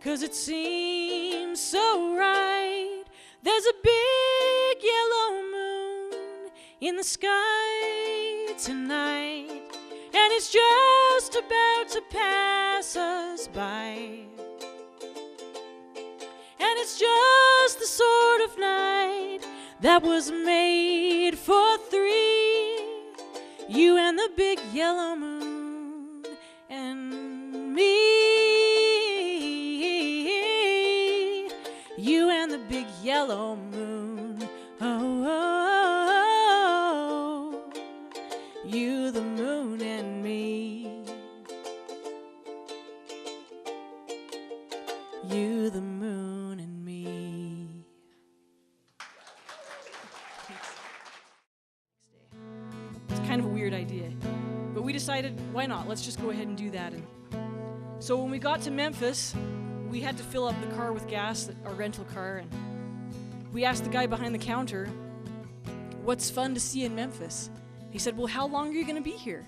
'cause it seems so right. There's a big yellow moon in the sky tonight, and it's just about to pass us by. And it's just the sort of night that was made for three, you and the big yellow moon and me. You and the big yellow moon. Oh, oh, oh. You, the moon, and me. You, the moon, and me. It's kind of a weird idea, but we decided, why not? Let's just go ahead and do that. And so when we got to Memphis, we had to fill up the car with gas, our rental car, and we asked the guy behind the counter, what's fun to see in Memphis? He said, well, how long are you going to be here?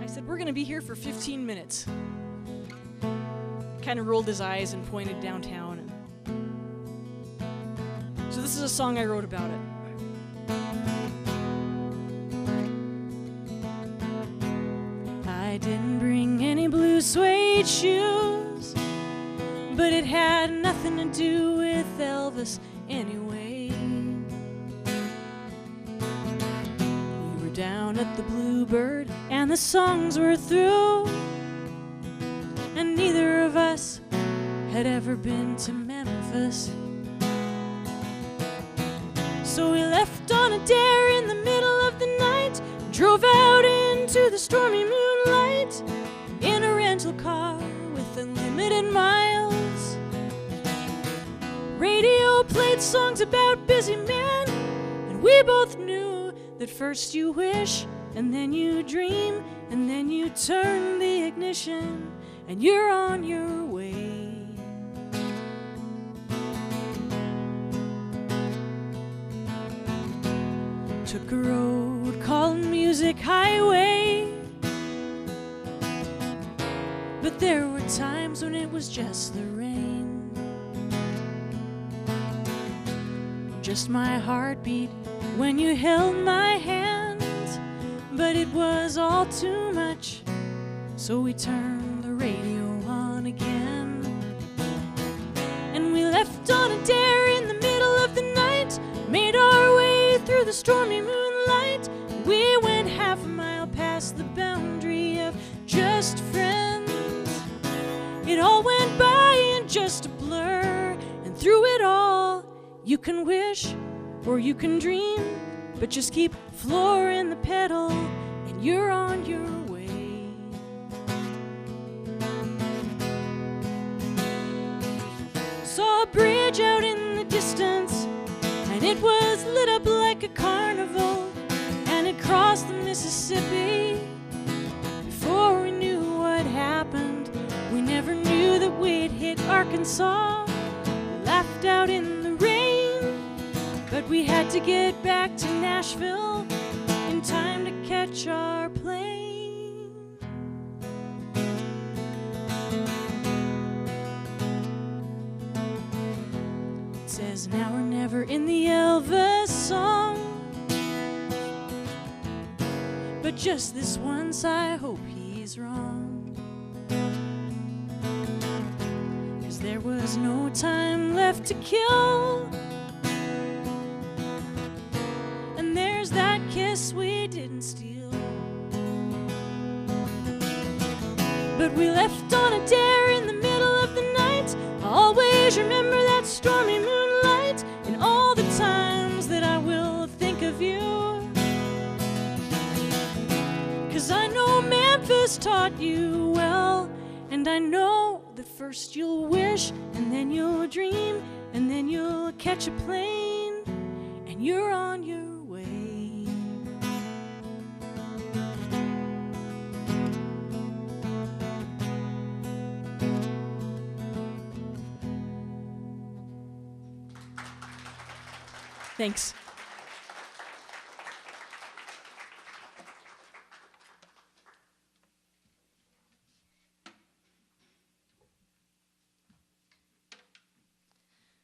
I said, we're going to be here for 15 minutes. Kind of rolled his eyes and pointed downtown. So this is a song I wrote about it. I didn't bring any blue suede shoes, but it had nothing to do with Elvis anyway. We were down at the Bluebird and the songs were through, and neither of us had ever been to Memphis. So we left on a dare in the middle of the night, drove out into the stormy moonlight in a rental car with unlimited miles. Radio played songs about busy men, and we both knew that first you wish, and then you dream, and then you turn the ignition, and you're on your way. Took a road called Music Highway, but there were times when it was just the rain, just my heartbeat when you held my hand. But it was all too much, so we turned the radio on again, and we left on a dare in the middle of the night, made our way through the stormy moonlight. We went half a mile past the boundary of just friends. It all went by in just a blur, and through it all you can wish or you can dream, but just keep flooring the pedal and you're on your way. Saw a bridge out in the distance, and it was lit up like a carnival, and it crossed the Mississippi. Before we knew what happened, we never knew that we'd hit Arkansas. We laughed out in the rain, but we had to get back to Nashville in time to catch our plane. It says now or never in the Elvis song, but just this once I hope he's wrong, 'cause there was no time left to kill, and there's that kiss we didn't steal. But we left on a dare in the middle of the night. I'll always remember that stormy moonlight and all the times that I will think of you, 'cause I know Memphis taught you well, and I know that first you'll wish, and then you'll dream, and then you'll catch a plane, and you're on your way. Thanks.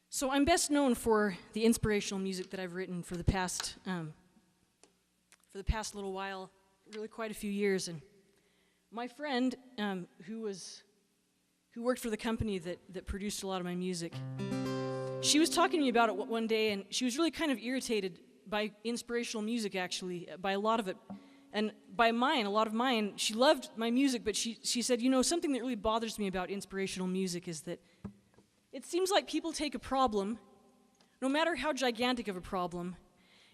So I'm best known for the inspirational music that I've written for the past little while, really quite a few years. And my friend, who worked for the company that produced a lot of my music, she was talking to me about it one day, and she was really kind of irritated by inspirational music, actually, by a lot of it. And by mine, a lot of mine, she loved my music, but she said, you know, something that really bothers me about inspirational music is that it seems like people take a problem, no matter how gigantic of a problem,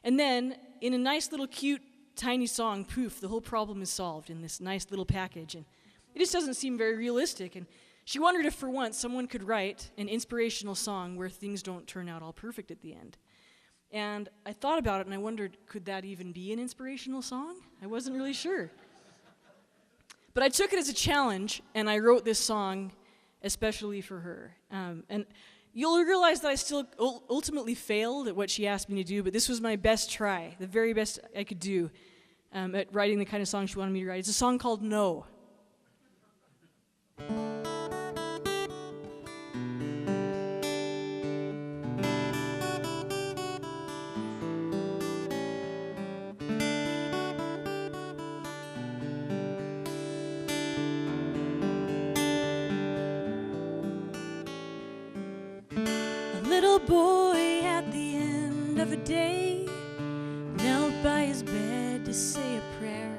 and then in a nice little cute tiny song, poof, the whole problem is solved in this nice little package. And it just doesn't seem very realistic. And she wondered if for once someone could write an inspirational song where things don't turn out all perfect at the end. And I thought about it and I wondered, could that even be an inspirational song? I wasn't really sure. But I took it as a challenge and I wrote this song especially for her. And you'll realize that I still ultimately failed at what she asked me to do, but this was my best try, the very best I could do at writing the kind of song she wanted me to write. It's a song called No. boy at the end of a day knelt by his bed to say a prayer.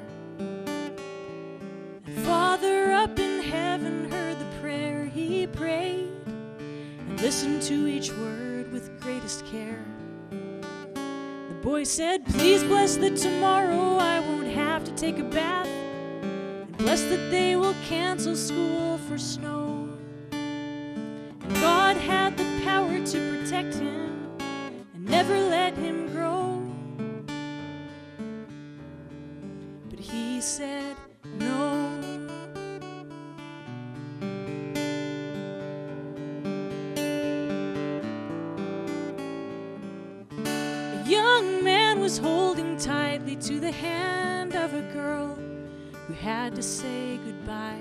And Father up in heaven heard the prayer he prayed and listened to each word with greatest care. The boy said, please bless that tomorrow I won't have to take a bath, and bless that they will cancel school for snow. And God had the power to protect him and never let him grow. But he said no. A young man was holding tightly to the hand of a girl who had to say goodbye.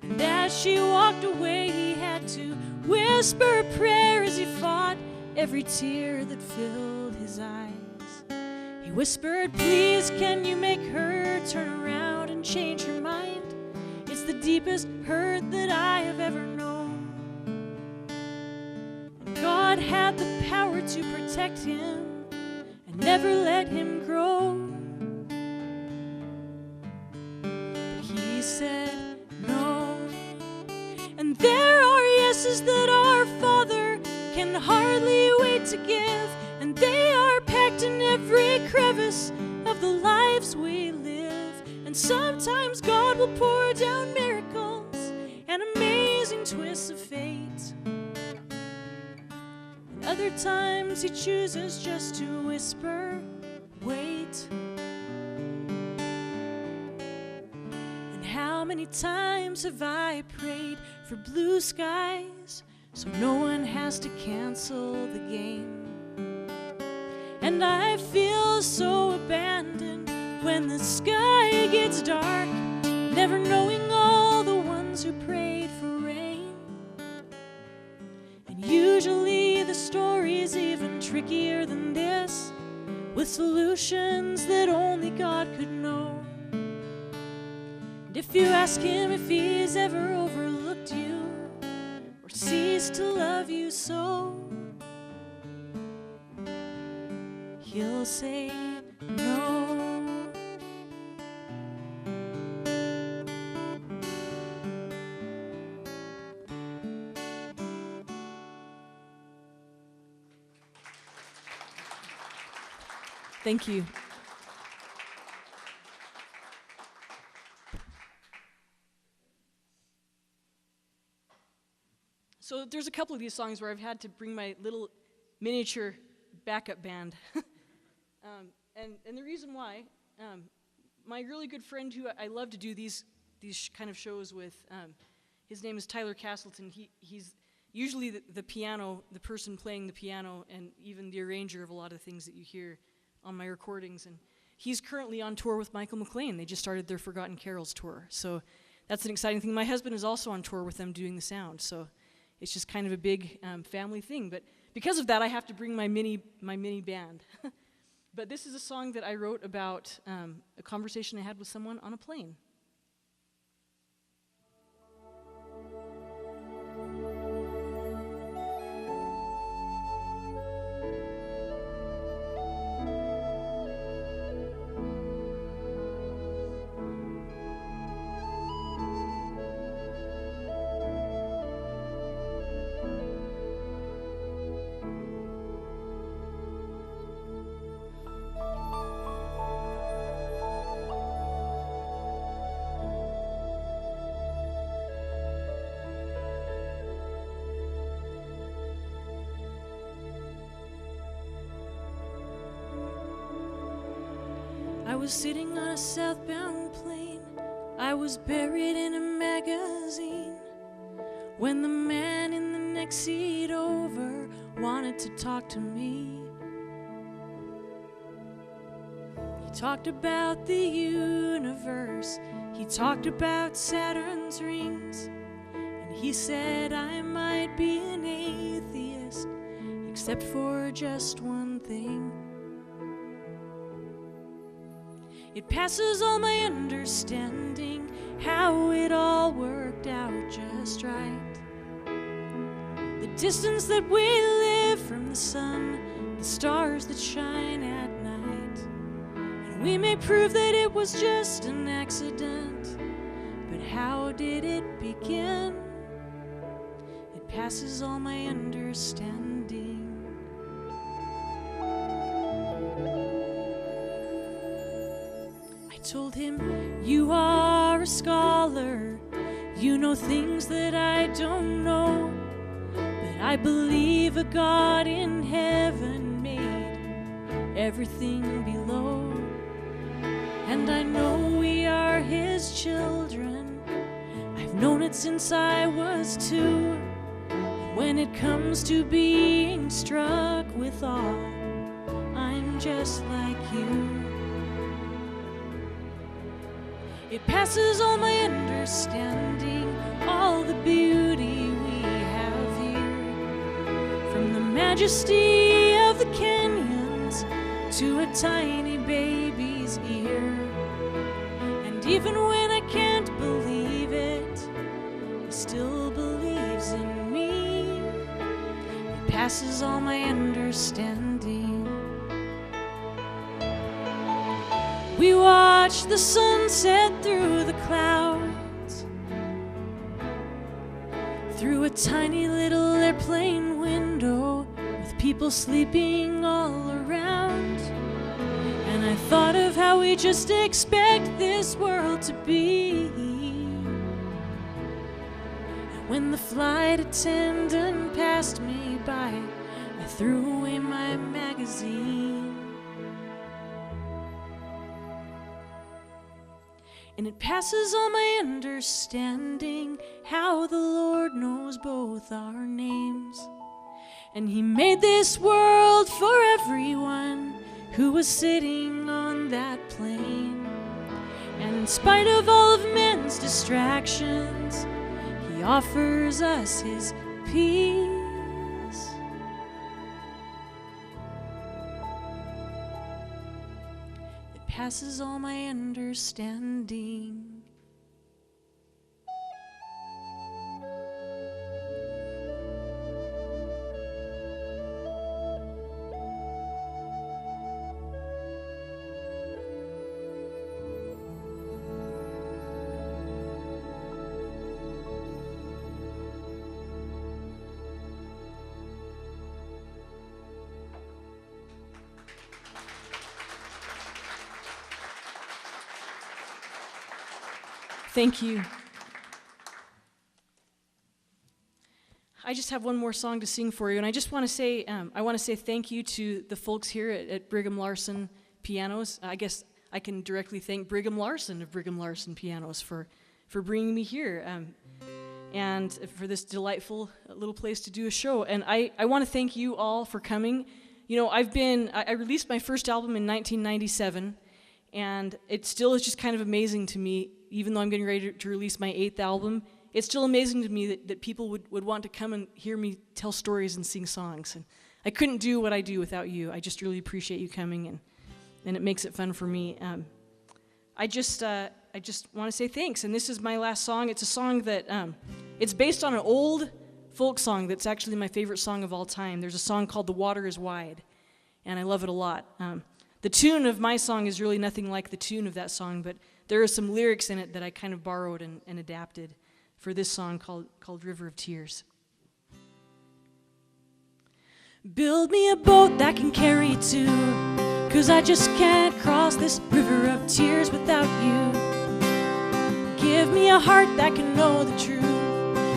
And as she walked away, he had to whisper a prayer as he fought every tear that filled his eyes. He whispered, please can you make her turn around and change her mind? It's the deepest hurt that I have ever known. And God had the power to protect him and never let him grow. But he said no. And there are yeses that our Father can hardly wait to give, and they are packed in every crevice of the lives we live. And sometimes God will pour down miracles and amazing twists of fate. And other times he chooses just to whisper, wait. And how many times have I prayed for blue skies so no one has to cancel the game? And I feel so abandoned when the sky gets dark, never knowing all the ones who prayed for rain. And usually the story's even trickier than this, with solutions that only God could know. And if you ask him if he's ever overlooked you or ceased to love you so, he'll say no. Thank you. So there's a couple of these songs where I've had to bring my little miniature backup band. And the reason why, my really good friend who I love to do these kind of shows with, his name is Tyler Castleton. He's usually the piano, the person playing the piano, and even the arranger of a lot of things that you hear on my recordings. And he's currently on tour with Michael McLean. They just started their Forgotten Carols tour. So that's an exciting thing. My husband is also on tour with them doing the sound. So it's just kind of a big family thing. But because of that, I have to bring my mini band. But this is a song that I wrote about a conversation I had with someone on a plane. I was sitting on a southbound plane. I was buried in a magazine when the man in the next seat over wanted to talk to me. He talked about the universe. He talked about Saturn's rings. And he said I might be an atheist, except for just one thing. It passes all my understanding how it all worked out just right. The distance that we live from the sun, the stars that shine at night. And we may prove that it was just an accident, but how did it begin? It passes all my understanding. I told him, you are a scholar, you know things that I don't know, but I believe a God in heaven made everything below. And I know we are his children, I've known it since I was 2. When it comes to being struck with awe, I'm just like you. It passes all my understanding, all the beauty we have here. From the majesty of the canyons to a tiny baby's ear. And even when I can't believe it, he still believes in me. It passes all my understanding. We watch the sunset through the clouds, through a tiny little airplane window with people sleeping all around. And I thought of how we just expect this world to be. And when the flight attendant passed me by, I threw away my magazine. And it passes all my understanding how the Lord knows both our names. And he made this world for everyone who was sitting on that plane. And in spite of all of men's distractions, he offers us his peace. Passes all my understanding. Thank you. I just have one more song to sing for you, and I just want to say, thank you to the folks here at Brigham Larson Pianos. I guess I can directly thank Brigham Larson of Brigham Larson Pianos for bringing me here and for this delightful little place to do a show. And I want to thank you all for coming. You know, I released my first album in 1997, and it still is just kind of amazing to me. Even though I'm getting ready to release my 8th album, it's still amazing to me that people would want to come and hear me tell stories and sing songs. And I couldn't do what I do without you. I just really appreciate you coming, and it makes it fun for me. I just want to say thanks. And this is my last song. It's a song that it's based on an old folk song that's actually my favorite song of all time. There's a song called "The Water Is Wide," and I love it a lot. The tune of my song is really nothing like the tune of that song, but there are some lyrics in it that I kind of borrowed and adapted for this song called River of Tears. Build me a boat that can carry 2, 'cause I just can't cross this river of tears without you. Give me a heart that can know the truth,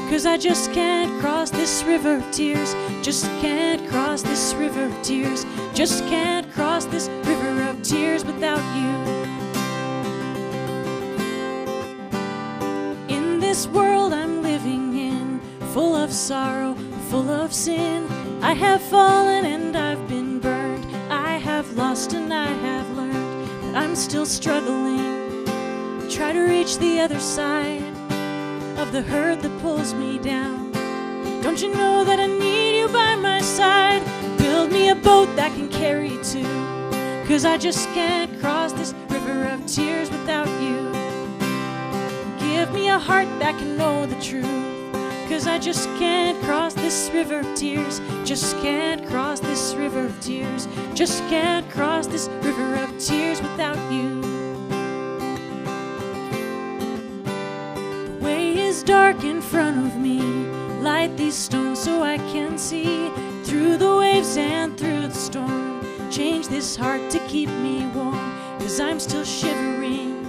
'cause I just can't cross this river of tears. Just can't cross this river of tears. Just can't cross this river of tears without you. This world I'm living in, full of sorrow, full of sin. I have fallen and I've been burned. I have lost and I have learned, but I'm still struggling. Try to reach the other side of the herd that pulls me down. Don't you know that I need you by my side? Build me a boat that can carry 2, 'cause I just can't cross this river of tears without you. Give me a heart that can know the truth, 'cause 'cause I just can't cross this river of tears. Just can't cross this river of tears. Just can't cross this river of tears without you. The way is dark in front of me. Light these stones so I can see through the waves and through the storm. Change this heart to keep me warm, 'cause I'm still shivering,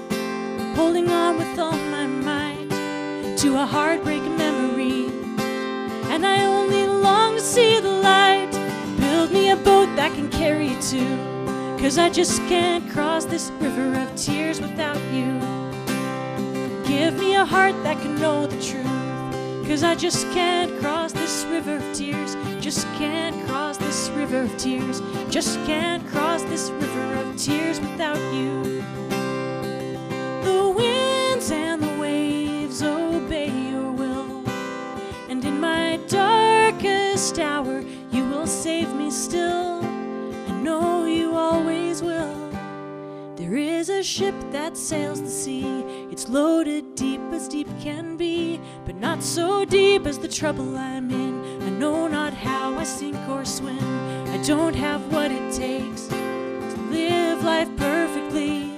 holding on with all my might to a heartbreak memory. And I only long to see the light. Build me a boat that can carry you to, 'cause I just can't cross this river of tears without you. Give me a heart that can know the truth, 'cause I just can't cross this river of tears. Just can't cross this river of tears. Just can't cross this river of tears without you. The winds and the waves obey your will, and in my darkest hour you will save me still. I know you always will. There is a ship that sails the sea. It's loaded deep as deep can be, but not so deep as the trouble I'm in. I know not how I sink or swim. I don't have what it takes to live life perfectly,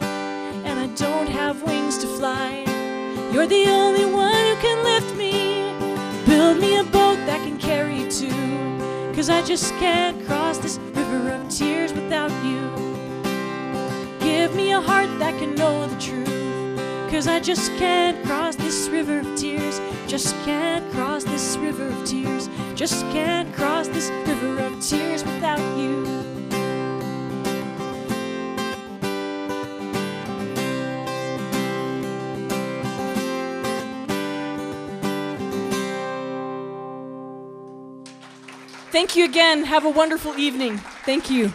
and I don't have wings to fly. You're the only one who can lift me. Build me a boat that can carry you to, 'cause I just can't cross this river of tears without you. Give me a heart that can know the truth, 'cause I just can't cross this river of tears. Just can't cross this river of tears. Just can't cross this river of tears without you. Thank you again. Have a wonderful evening. Thank you.